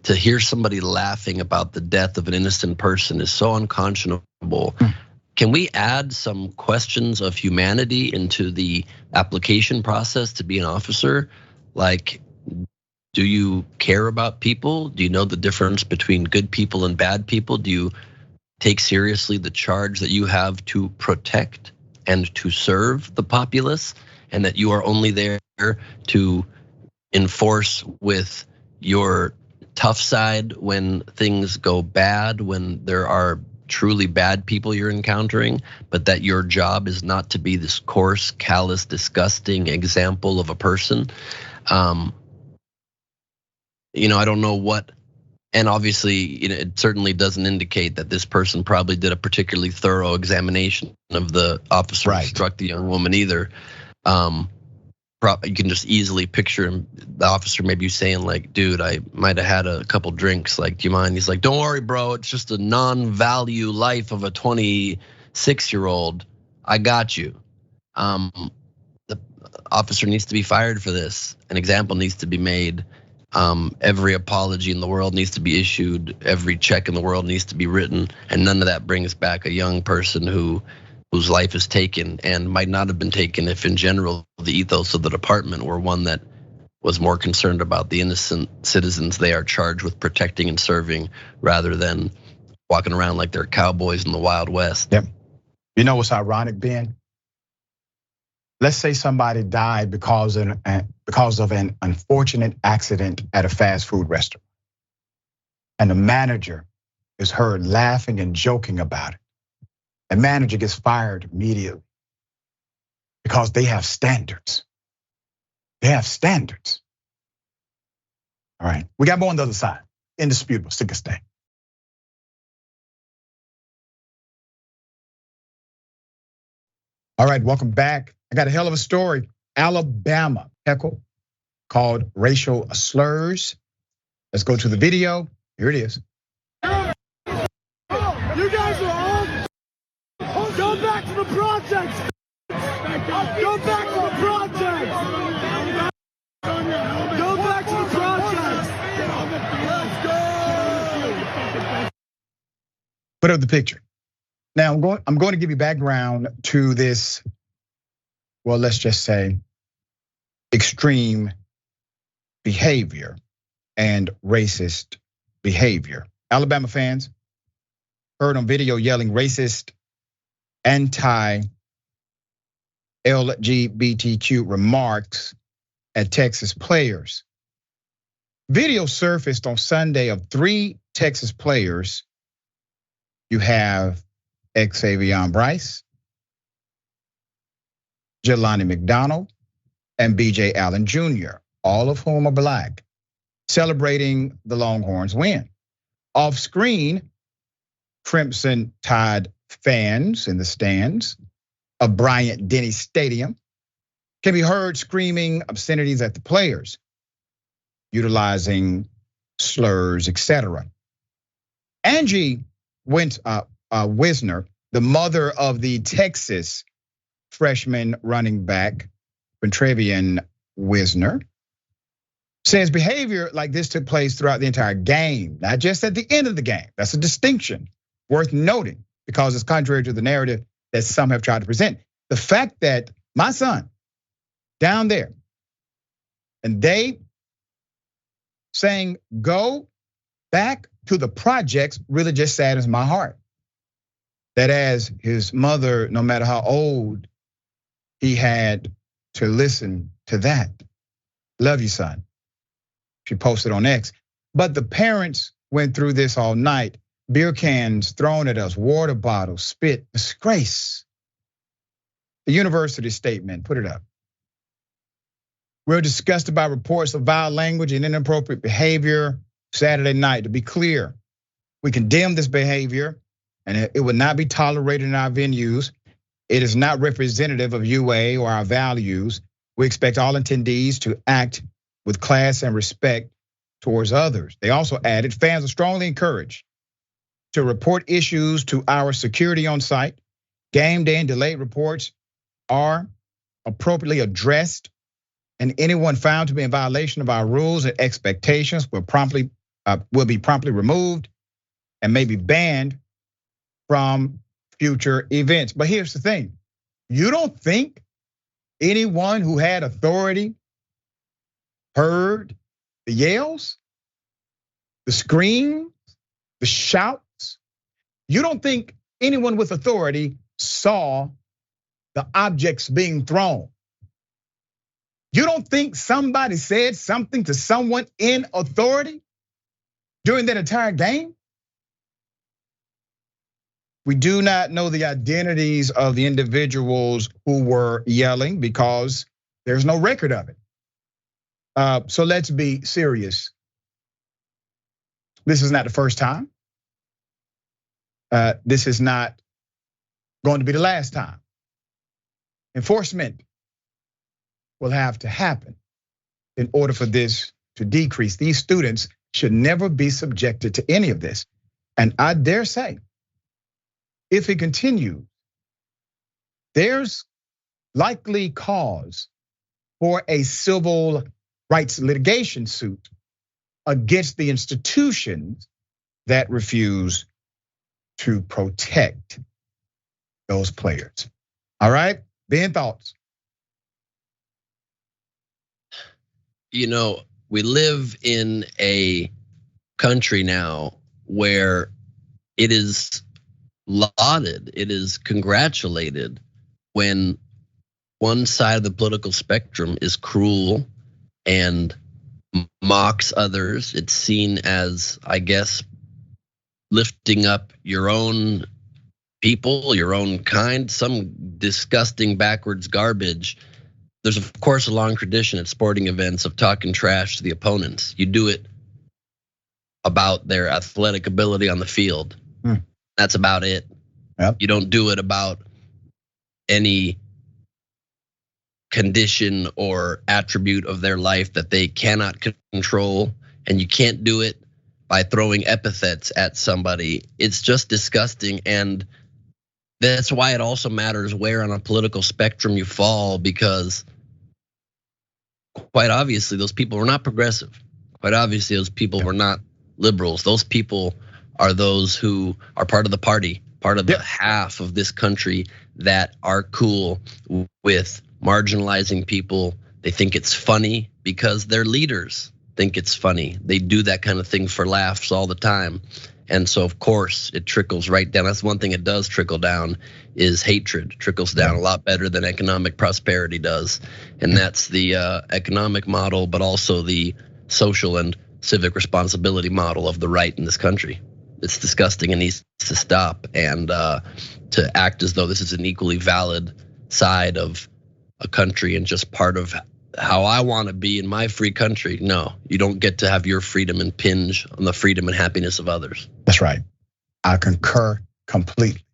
to hear somebody laughing about the death of an innocent person is so unconscionable. Can we add some questions of humanity into the application process to be an officer? Like, do you care about people? Do you know the difference between good people and bad people? Do you take seriously the charge that you have to protect and to serve the populace, and that you are only there to enforce with your tough side when things go bad, when there are truly bad people you're encountering, but that your job is not to be this coarse, callous, disgusting example of a person? I don't know what, and obviously, it certainly doesn't indicate that this person probably did a particularly thorough examination of the officer who struck the young woman either. You can just easily picture him, the officer maybe saying like, dude, I might have had a couple drinks, like, do you mind? He's like, don't worry, bro, it's just a non-value life of a 26-year-old. I got you. The officer needs to be fired for this. An example needs to be made. Every apology in the world needs to be issued. Every check in the world needs to be written, and none of that brings back a young person whose life is taken and might not have been taken if in general the ethos of the department were one that was more concerned about the innocent citizens they are charged with protecting and serving, rather than walking around like they're cowboys in the Wild West. Yep. You know what's ironic, Ben? Let's say somebody died because of an unfortunate accident at a fast food restaurant, and the manager is heard laughing and joking about it. The manager gets fired immediately because they have standards. They have standards. All right, we got more on the other side. Indisputable, stick a stay. All right, welcome back. I got a hell of a story. Alabama heckle called racial slurs. Let's go to the video. Here it is. You guys are all go back to the projects. Go back to the projects. Go back to the projects. Let's go. Put up the picture. Now I'm going to give you background to this. Well, let's just say extreme behavior and racist behavior. Alabama fans heard on video yelling racist, anti-LGBTQ remarks at Texas players. Video surfaced on Sunday of 3 Texas players. You have Xavion Bryce, Jelani McDonald, and BJ Allen Jr., all of whom are black, celebrating the Longhorns' win. Off screen, Crimson Tide fans in the stands of Bryant-Denny Stadium can be heard screaming obscenities at the players, utilizing slurs, etc. Angie Wisner, the mother of the Texas freshman running back, Quintravian Wisner, says behavior like this took place throughout the entire game, not just at the end of the game. That's a distinction worth noting because it's contrary to the narrative that some have tried to present. The fact that my son down there and they saying go back to the projects really just saddens my heart. That as his mother, no matter how old, he had to listen to that. Love you, son. She posted on X. But the parents went through this all night. Beer cans thrown at us, water bottles, spit, disgrace. The university statement, put it up. We're disgusted by reports of vile language and inappropriate behavior Saturday night. To be clear, we condemn this behavior and it would not be tolerated in our venues. It is not representative of UA or our values. We expect all attendees to act with class and respect towards others. They also added, fans are strongly encouraged to report issues to our security on site. Game day and delayed reports are appropriately addressed, and anyone found to be in violation of our rules and expectations will be promptly removed and may be banned from future events. But here's the thing. You don't think anyone who had authority heard the yells, the screams, the shouts? You don't think anyone with authority saw the objects being thrown? You don't think somebody said something to someone in authority during that entire game? We do not know the identities of the individuals who were yelling because there's no record of it. So let's be serious. This is not the first time. This is not going to be the last time. Enforcement will have to happen in order for this to decrease. These students should never be subjected to any of this. And I dare say, if it continues, there's likely cause for a civil rights litigation suit against the institutions that refuse to protect those players. All right, Ben, thoughts? You know, we live in a country now where it is lauded, it is congratulated when one side of the political spectrum is cruel and mocks others. It's seen as, I guess, lifting up your own people, your own kind, some disgusting backwards garbage. There's of course a long tradition at sporting events of talking trash to the opponents. You do it about their athletic ability on the field. That's about it. Yep. You don't do it about any condition or attribute of their life that they cannot control, and you can't do it by throwing epithets at somebody. It's just disgusting, and that's why it also matters where on a political spectrum you fall, because quite obviously those people were not progressive. Quite obviously those people were not liberals. Those people are those who are part of the party, part of the half of this country that are cool with marginalizing people, They think it's funny because their leaders think it's funny. They do that kind of thing for laughs all the time. And so of course it trickles right down. That's one thing it does trickle down is hatred. Trickles down a lot better than economic prosperity does. And that's the economic model, but also the social and civic responsibility model of the right in this country. It's disgusting and needs to stop. And to act as though this is an equally valid side of a country and just part of how I want to be in my free country. No, you don't get to have your freedom impinge on the freedom and happiness of others. That's right. I concur completely.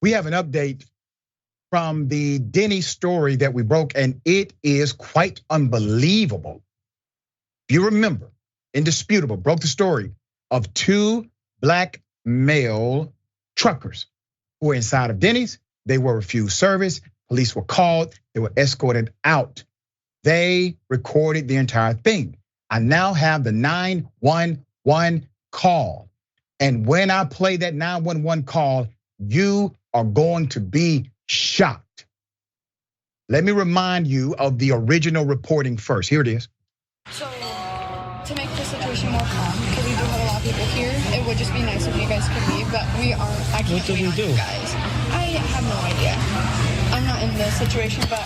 We have an update from the Denny story that we broke, and it is quite unbelievable. If you remember, Indisputable broke the story of 2 black male truckers who were inside of Denny's. They were refused service. Police were called. They were escorted out. They recorded the entire thing. I now have the 911 call. And when I play that 911 call, you are going to be shocked. Let me remind you of the original reporting first. Here it is. So, to make the situation more calm, because we do have a lot of people here, it would just be nice if you guys could leave, but I can't wait on you guys. I have no idea. I'm not in the situation, but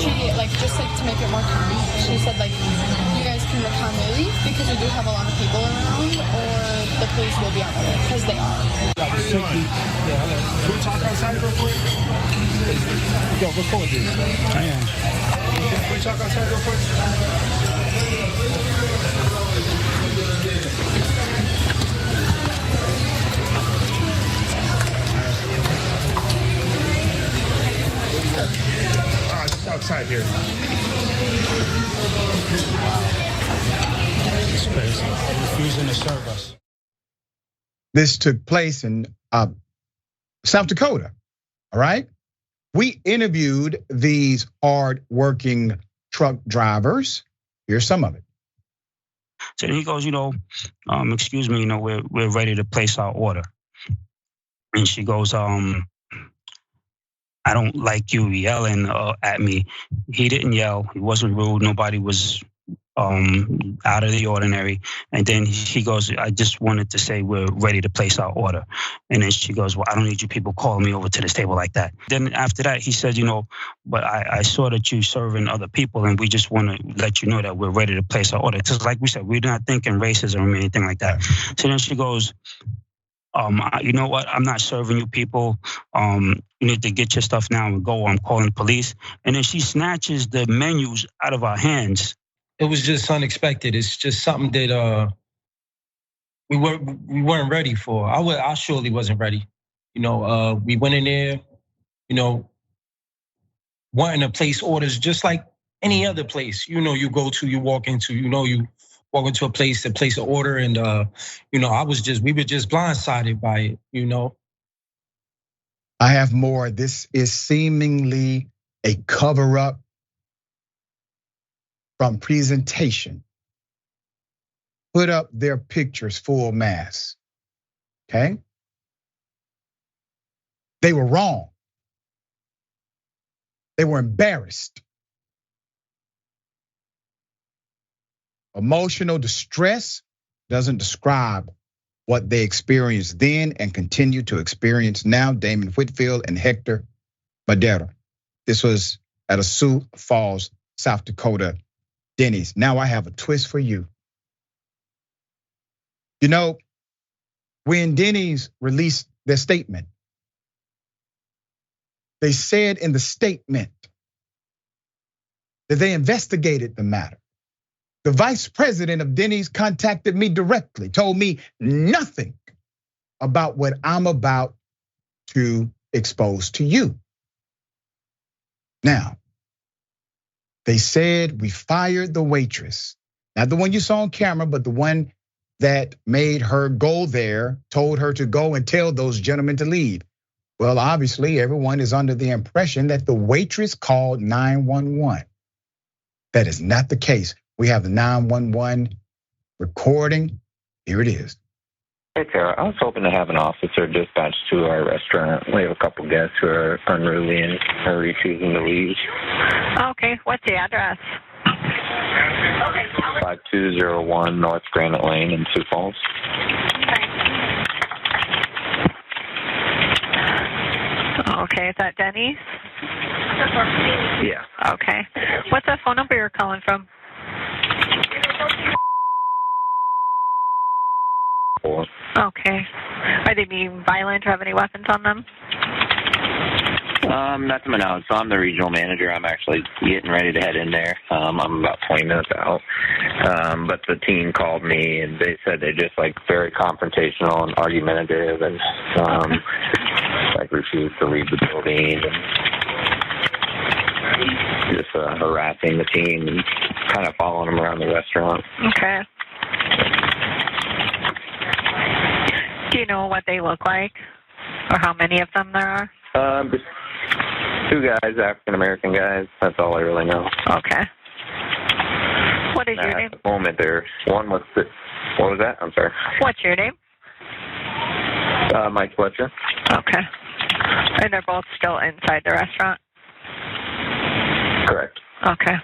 she, just to make it more calm, she said, you guys can calmly leave because we do have a lot of people around, or the police will be on the way, because they are. Can we talk outside real quick? Yo, record this. I am. Can we talk outside real quick? Just outside here. It's crazy. They're refusing to serve us. This took place in South Dakota, all right? We interviewed these hard-working truck drivers. Here's some of it. So then he goes, excuse me, we're ready to place our order. And she goes, I don't like you yelling at me. He didn't yell. He wasn't rude. Nobody was out of the ordinary. And then he goes, I just wanted to say we're ready to place our order. And then she goes, well, I don't need you people calling me over to this table like that. Then after that, he said, but I saw that you serving other people, and we just want to let you know that we're ready to place our order. Just like we said, we're not thinking racism or anything like that. So then she goes, you know what? I'm not serving you people. You need to get your stuff now and go. I'm calling the police. And then she snatches the menus out of our hands. It was just unexpected. It's just something that we weren't ready for. I surely wasn't ready. We went in there, wanting to place orders just like any other place. You go to, you walk into, you walk into a place to place an order, and we were just blindsided by it. I have more. This is seemingly a cover-up from presentation. Put up their pictures full mass, okay? They were wrong. They were embarrassed. Emotional distress doesn't describe what they experienced then and continue to experience now. Damon Whitfield and Hector Madera. This was at a Sioux Falls, South Dakota Denny's. Now I have a twist for you. When Denny's released their statement, they said in the statement that they investigated the matter. The vice president of Denny's contacted me directly, told me nothing about what I'm about to expose to you. Now, they said we fired the waitress, not the one you saw on camera, but the one that made her go there, told her to go and tell those gentlemen to leave. Well, obviously, everyone is under the impression that the waitress called 911. That is not the case. We have the 911 recording. Here it is. Hey, Tara. I was hoping to have an officer dispatched to our restaurant. We have a couple guests who are unruly and are refusing to leave. Okay, what's the address? 5201 North Granite Lane in Sioux Falls. Okay, is that Denny's? Yeah. Okay. What's the phone number you're calling from? Okay. Are they being violent or have any weapons on them? Not to my knowledge. So I'm the regional manager. I'm actually getting ready to head in there. I'm about 20 minutes out. But the team called me and they said they're just like very confrontational and argumentative and like refuse to leave the building and just harassing the team and kind of following them around the restaurant. Okay. Do you know what they look like or how many of them there are? Just two guys, African-American guys. That's all I really know. Okay. What is your name? At the moment, one was what was that? I'm sorry. What's your name? Mike Fletcher. Okay. And they're both still inside the restaurant? Correct. Okay.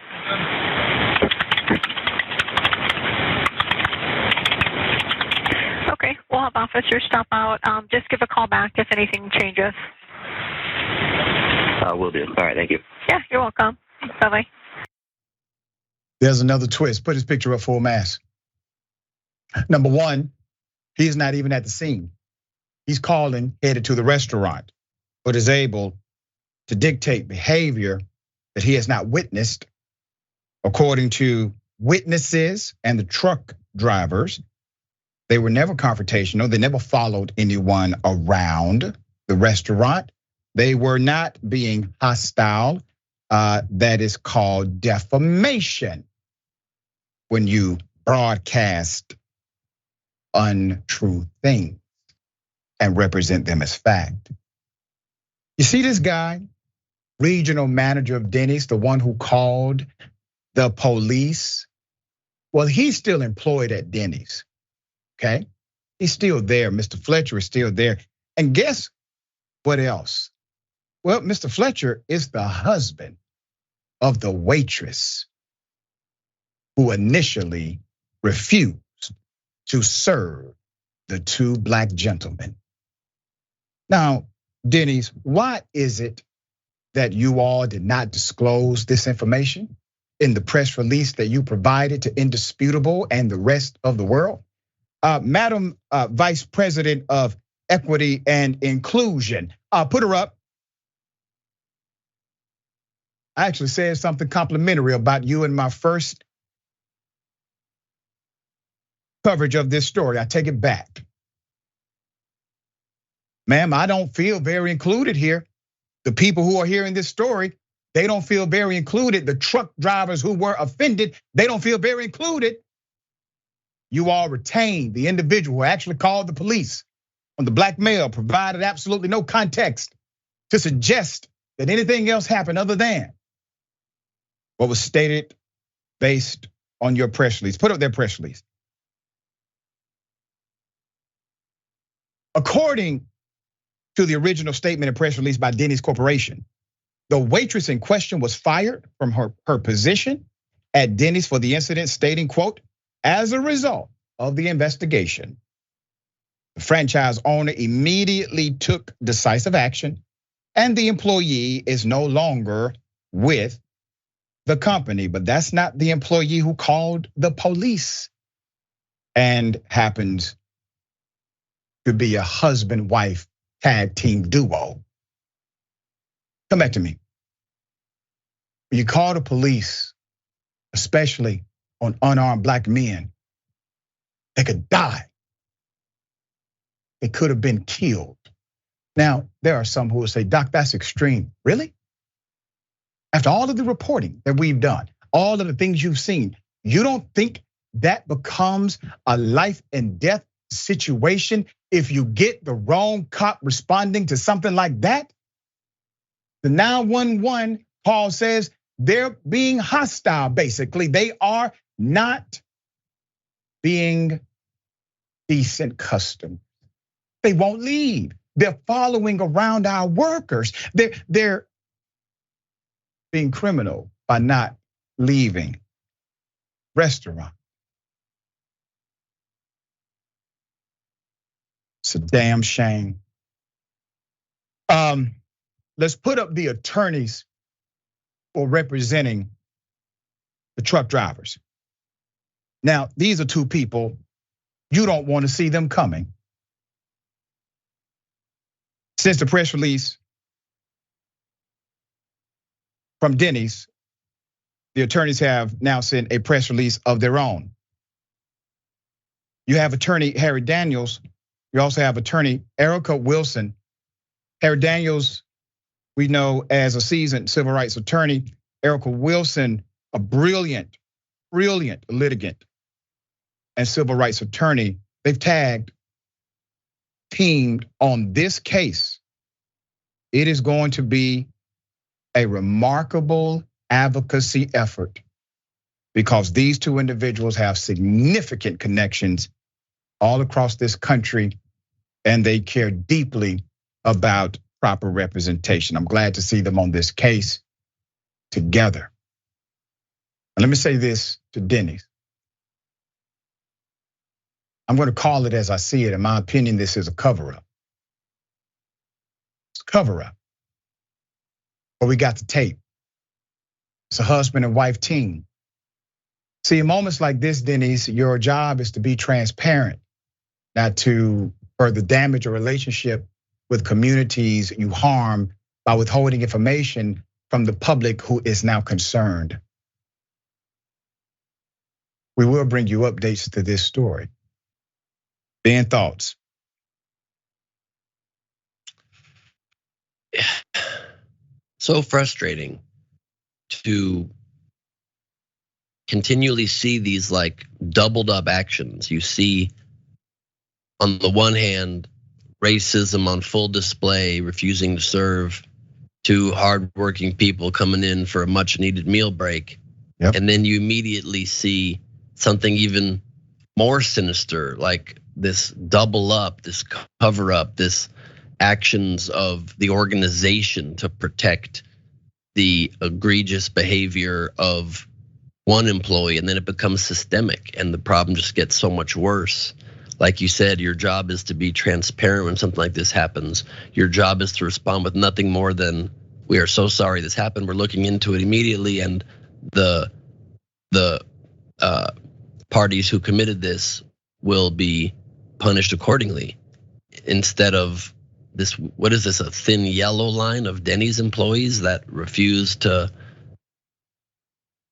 Okay, we'll have officers stop out. Just give a call back if anything changes. Will do. All right, thank you. Yeah, you're welcome. Bye-bye. There's another twist. Put his picture up full mass. Number one, he's not even at the scene. He's calling, headed to the restaurant, but is able to dictate behavior that he has not witnessed. According to witnesses and the truck drivers, they were never confrontational. They never followed anyone around the restaurant. They were not being hostile. That is called defamation. When you broadcast untrue things and represent them as fact. You see this guy, regional manager of Denny's, the one who called the police? Well, he's still employed at Denny's, okay? He's still there. Mr. Fletcher is still there. And guess what else? Well, Mr. Fletcher is the husband of the waitress who initially refused to serve the two black gentlemen. Now, Denny's, why is it that you all did not disclose this information in the press release that you provided to Indisputable and the rest of the world? Madam Vice President of Equity and Inclusion, put her up. I actually said something complimentary about you in my first coverage of this story. I take it back. Ma'am, I don't feel very included here. The people who are hearing this story, they don't feel very included. The truck drivers who were offended, they don't feel very included. You all retained the individual who actually called the police on the black male, provided absolutely no context to suggest that anything else happened other than what was stated based on your press release. Put up their press release. According to the original statement and press release by Denny's Corporation, the waitress in question was fired from her position at Denny's for the incident, stating, quote, as a result of the investigation, the franchise owner immediately took decisive action and the employee is no longer with the company. But that's not the employee who called the police and happens to be a husband-wife tag team duo. Come back to me. When you call the police, especially on unarmed black men, they could die. They could have been killed. Now, there are some who will say, Doc, that's extreme. Really? After all of the reporting that we've done, all of the things you've seen, you don't think that becomes a life and death situation if you get the wrong cop responding to something like that? The 911 call says they're being hostile, basically. They are not being decent customers. They won't leave. They're following around our workers. They're being criminal by not leaving restaurant. It's a damn shame. Let's put up the attorneys for representing the truck drivers. Now, these are two people, you don't want to see them coming. Since the press release from Denny's, the attorneys have now sent a press release of their own. You have attorney Harry Daniels. You also have attorney Erica Wilson. Harry Daniels, we know as a seasoned civil rights attorney. Erica Wilson, a brilliant litigant and civil rights attorney. They've teamed on this case. It is going to be a remarkable advocacy effort because these two individuals have significant connections all across this country and they care deeply about proper representation. I'm glad to see them on this case together. And let me say this to Denny's. I'm going to call it as I see it. In my opinion, this is a cover-up. It's a cover-up. But we got the tape. It's a husband and wife team. See, in moments like this, Denny's, your job is to be transparent, not to further damage a relationship with communities you harm by withholding information from the public who is now concerned. We will bring you updates to this story. Ben, thoughts? So frustrating to continually see these like doubled up actions. You see on the one hand, racism on full display, refusing to serve to hardworking people coming in for a much needed meal break. Yep. And then you immediately see something even more sinister, like this double up, this cover up, this actions of the organization to protect the egregious behavior of one employee, and then it becomes systemic and the problem just gets so much worse. Like you said, your job is to be transparent when something like this happens. Your job is to respond with nothing more than, we are so sorry this happened, we're looking into it immediately, and the parties who committed this will be punished accordingly. Instead of this, what is this, a thin yellow line of Denny's employees that refuse to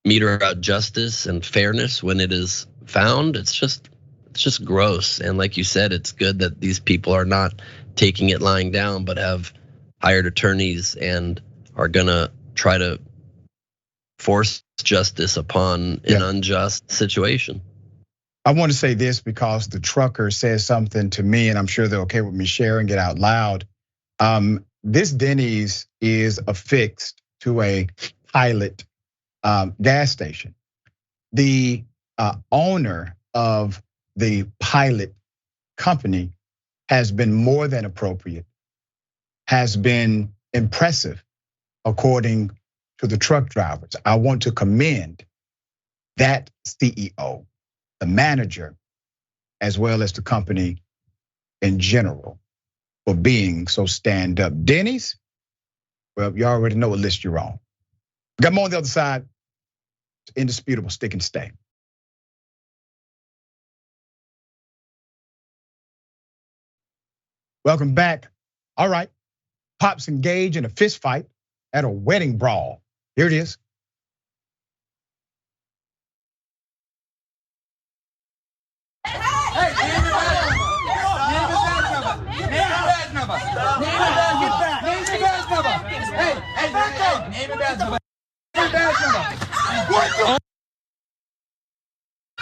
meter out justice and fairness when it is found? It's just gross. And like you said, it's good that these people are not taking it lying down, but have hired attorneys and are gonna try to force justice upon an unjust situation. I want to say this because the trucker says something to me, and I'm sure they're okay with me sharing it out loud. This Denny's is affixed to a pilot gas station. The owner of the pilot company has been more than appropriate, has been impressive, according to the truck drivers. I want to commend that CEO, the manager, as well as the company in general, for being so stand up. Denny's, well, you already know what list you're on. Got more on the other side. It's indisputable, stick and stay. Welcome back. All right, pops engage in a fist fight at a wedding brawl. Here it is.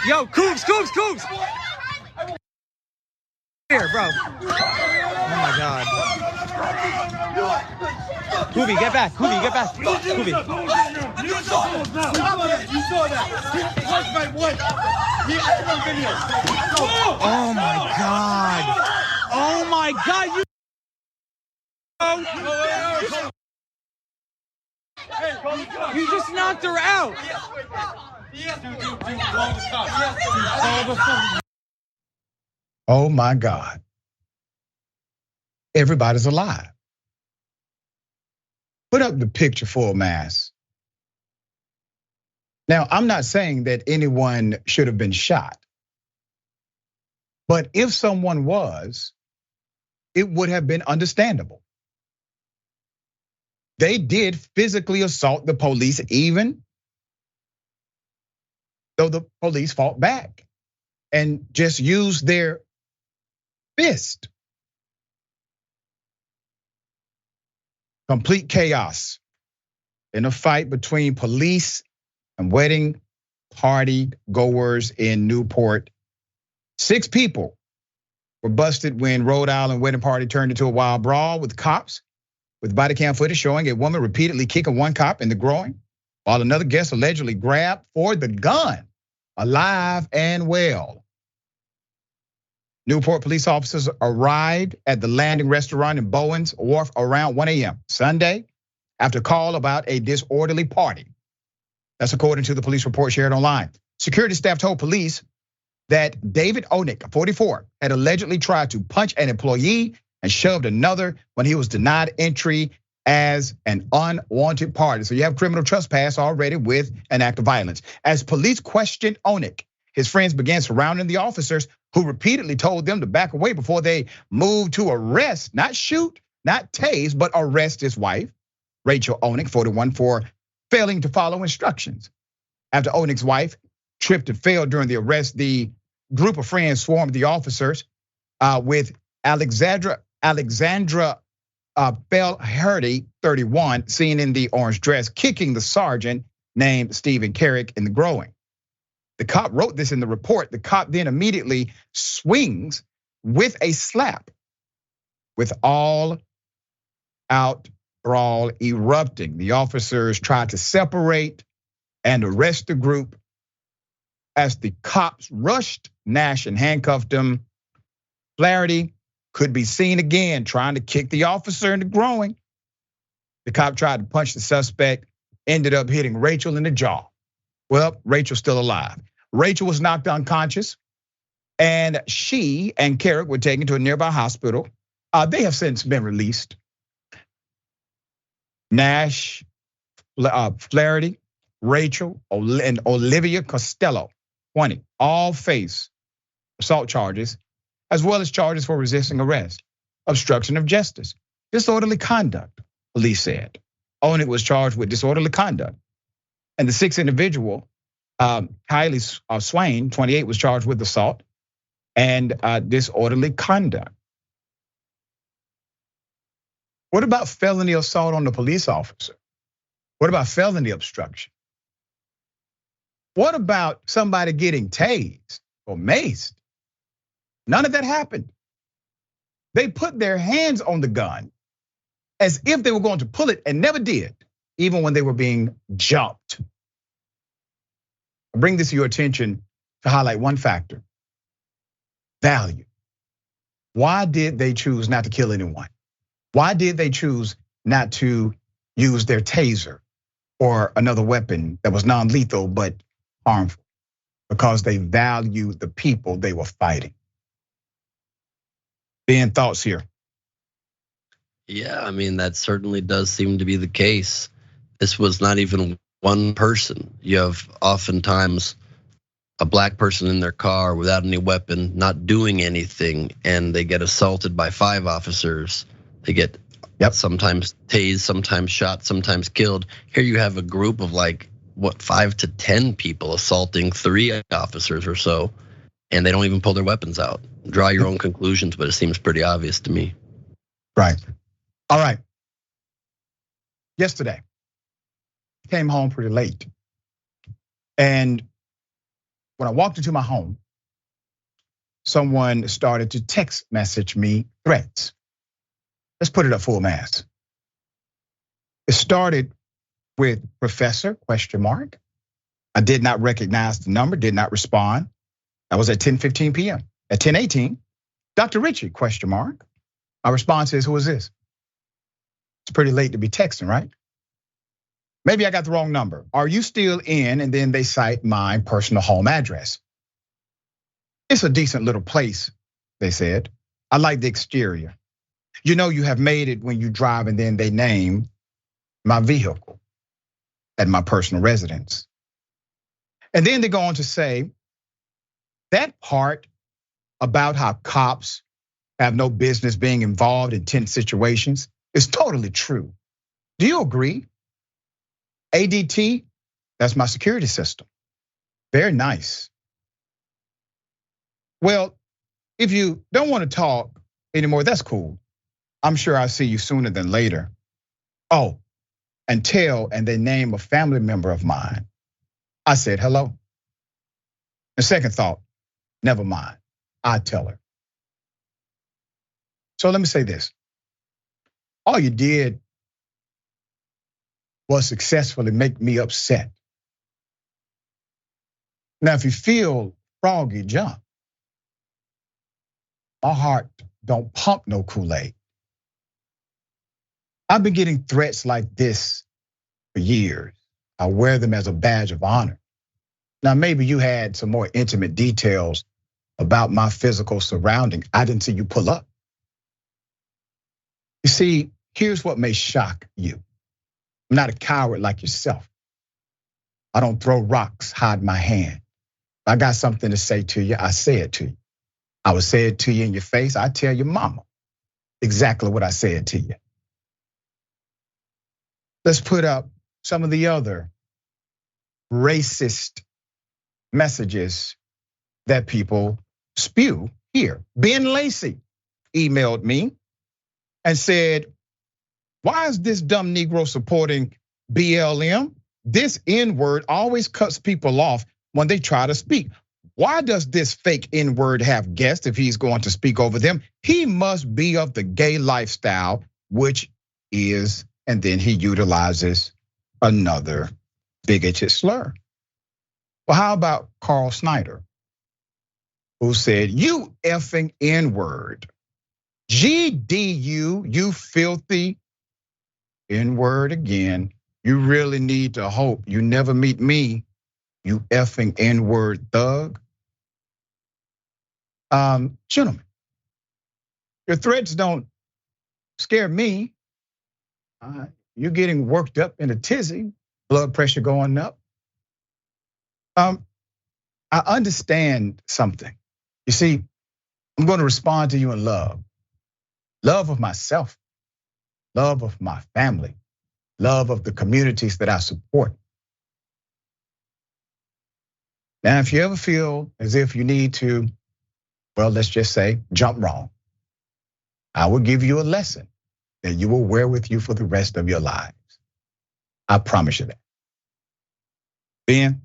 Yo, Coops. Here, bro. Oh my God. Kubi, get back. Kubi. You saw that. He touched my wife. Oh my God. Oh my God. You just knocked her out. Oh my God. Everybody's alive. Put up the picture full mass. Now, I'm not saying that anyone should have been shot. But if someone was, it would have been understandable. They did physically assault the police, even though the police fought back and just used their fist. Complete chaos in a fight between police and wedding party goers in Newport. 6 people were busted when Rhode Island wedding party turned into a wild brawl with cops, with body cam footage showing a woman repeatedly kicking one cop in the groin, while another guest allegedly grabbed for the gun, alive and well. Newport police officers arrived at the Landing Restaurant in Bowens Wharf around 1 a.m. Sunday after a call about a disorderly party. That's according to the police report shared online. Security staff told police that David Oenick, 44, had allegedly tried to punch an employee and shoved another when he was denied entry as an unwanted party. So you have criminal trespass already with an act of violence. As police questioned Oenick, his friends began surrounding the officers, who repeatedly told them to back away before they moved to arrest, not shoot, not tase, but arrest his wife, Rachel Oenick, 41, for failing to follow instructions. After Oenick's wife tripped and fell during the arrest, the group of friends swarmed the officers with Alexandra Bell-Hardy, 31, seen in the orange dress, kicking the sergeant named Stephen Carrick in the groin. The cop wrote this in the report. The cop then immediately swings with a slap, with all out brawl erupting. The officers tried to separate and arrest the group. As the cops rushed Nash and handcuffed him, Flaherty could be seen again trying to kick the officer in the groin. The cop tried to punch the suspect, ended up hitting Rachel in the jaw. Well, Rachel's still alive. Rachel was knocked unconscious, and she and Carrick were taken to a nearby hospital. They have since been released. Nash, Flaherty, Rachel, and Olivia Costello, 20, all face assault charges, as well as charges for resisting arrest, obstruction of justice, disorderly conduct, police said. Oenick was charged with disorderly conduct. And the 6th individual, Kylie Swain, 28, was charged with assault and disorderly conduct. What about felony assault on the police officer? What about felony obstruction? What about somebody getting tased or maced? None of that happened. They put their hands on the gun as if they were going to pull it and never did, even when they were being jumped. I bring this to your attention to highlight one factor: value. Why did they choose not to kill anyone? Why did they choose not to use their taser or another weapon that was non-lethal but harmful? Because they valued the people they were fighting. Ben, thoughts here? Yeah, I mean, that certainly does seem to be the case. This was not even one person. You have oftentimes a black person in their car without any weapon, not doing anything, and they get assaulted by 5 officers. They get sometimes tased, sometimes shot, sometimes killed. Here you have a group of 5 to 10 people assaulting 3 officers or so, and they don't even pull their weapons out. Draw your own conclusions, but it seems pretty obvious to me. Right. All right. Yesterday, came home pretty late. And when I walked into my home, someone started to text message me threats. Let's put it up full mass. It started with Professor ? I did not recognize the number, did not respond. That was at 10:15 p.m. At 10:18, Dr. Richey, ? My response is, who is this? It's pretty late to be texting, right? Maybe I got the wrong number. Are you still in? And then they cite my personal home address. It's a decent little place, they said. I like the exterior. You know you have made it when you drive, and then they name my vehicle at my personal residence. And then they go on to say that part about how cops have no business being involved in tense situations is totally true. Do you agree? ADT, that's my security system. Very nice. Well, if you don't want to talk anymore, that's cool. I'm sure I'll see you sooner than later. Oh, and they name a family member of mine. I said hello. The second thought, never mind, I'll tell her. So let me say this. All you did was successfully make me upset. Now, if you feel froggy, jump. My heart don't pump no Kool-Aid. I've been getting threats like this for years. I wear them as a badge of honor. Now, maybe you had some more intimate details about my physical surrounding. I didn't see you pull up. You see, here's what may shock you. I'm not a coward like yourself. I don't throw rocks, hide my hand. If I got something to say to you, I say it to you. I would say it to you in your face. I tell your mama exactly what I said to you. Let's put up some of the other racist messages that people spew here. Ben Lacey emailed me and said, why is this dumb Negro supporting BLM? This N-word always cuts people off when they try to speak. Why does this fake N-word have guests if he's going to speak over them? He must be of the gay lifestyle, which is, and then he utilizes another bigoted slur. Well, how about Carl Snyder, who said, you effing N-word, GDU, you filthy N-word again. You really need to hope you never meet me, you effing N-word thug. Gentlemen, your threats don't scare me. You're getting worked up in a tizzy, blood pressure going up. I understand something. You see, I'm going to respond to you in love. Love of myself, love of my family, love of the communities that I support. Now, if you ever feel as if you need to, well, let's just say, jump wrong, I will give you a lesson that you will wear with you for the rest of your lives. I promise you that. Ben?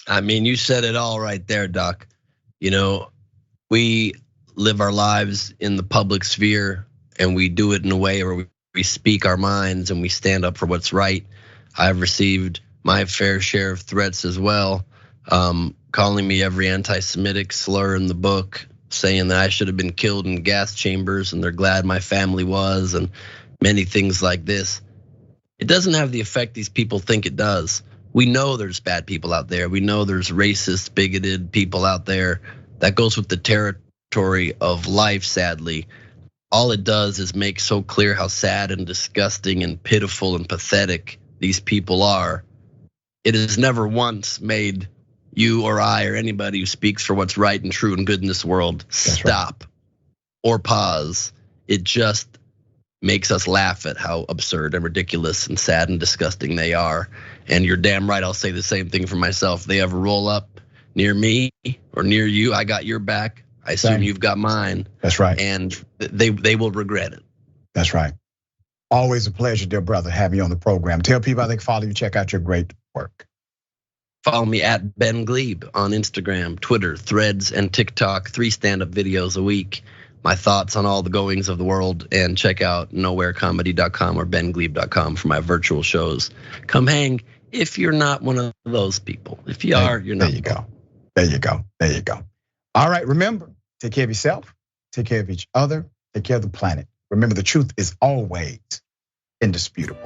I mean, you said it all right there, Doc. You know, we live our lives in the public sphere and we do it in a way where we speak our minds and we stand up for what's right. I've received my fair share of threats as well, calling me every anti-Semitic slur in the book, saying that I should have been killed in gas chambers and they're glad my family was, and many things like this. It doesn't have the effect these people think it does. We know there's bad people out there. We know there's racist, bigoted people out there. That goes with the territory of life, sadly. All it does is make so clear how sad and disgusting and pitiful and pathetic these people are. It has never once made you or I or anybody who speaks for what's right and true and good in this world stop or pause. It just makes us laugh at how absurd and ridiculous and sad and disgusting they are. And you're damn right, I'll say the same thing for myself. If they ever roll up near me or near you, I got your back. I assume you've got mine. That's right. And they will regret it. That's right. Always a pleasure, dear brother, having you on the program. Tell people how they can follow you, check out your great work. Follow me at Ben Gleib on Instagram, Twitter, Threads, and TikTok. 3 stand-up videos a week. My thoughts on all the goings of the world, and check out nowherecomedy.com or bengleib.com for my virtual shows. Come hang if you're not one of those people. If you are, you're not. There you go. There you go. There you go. All right, remember, take care of yourself, take care of each other, take care of the planet. Remember, the truth is always indisputable.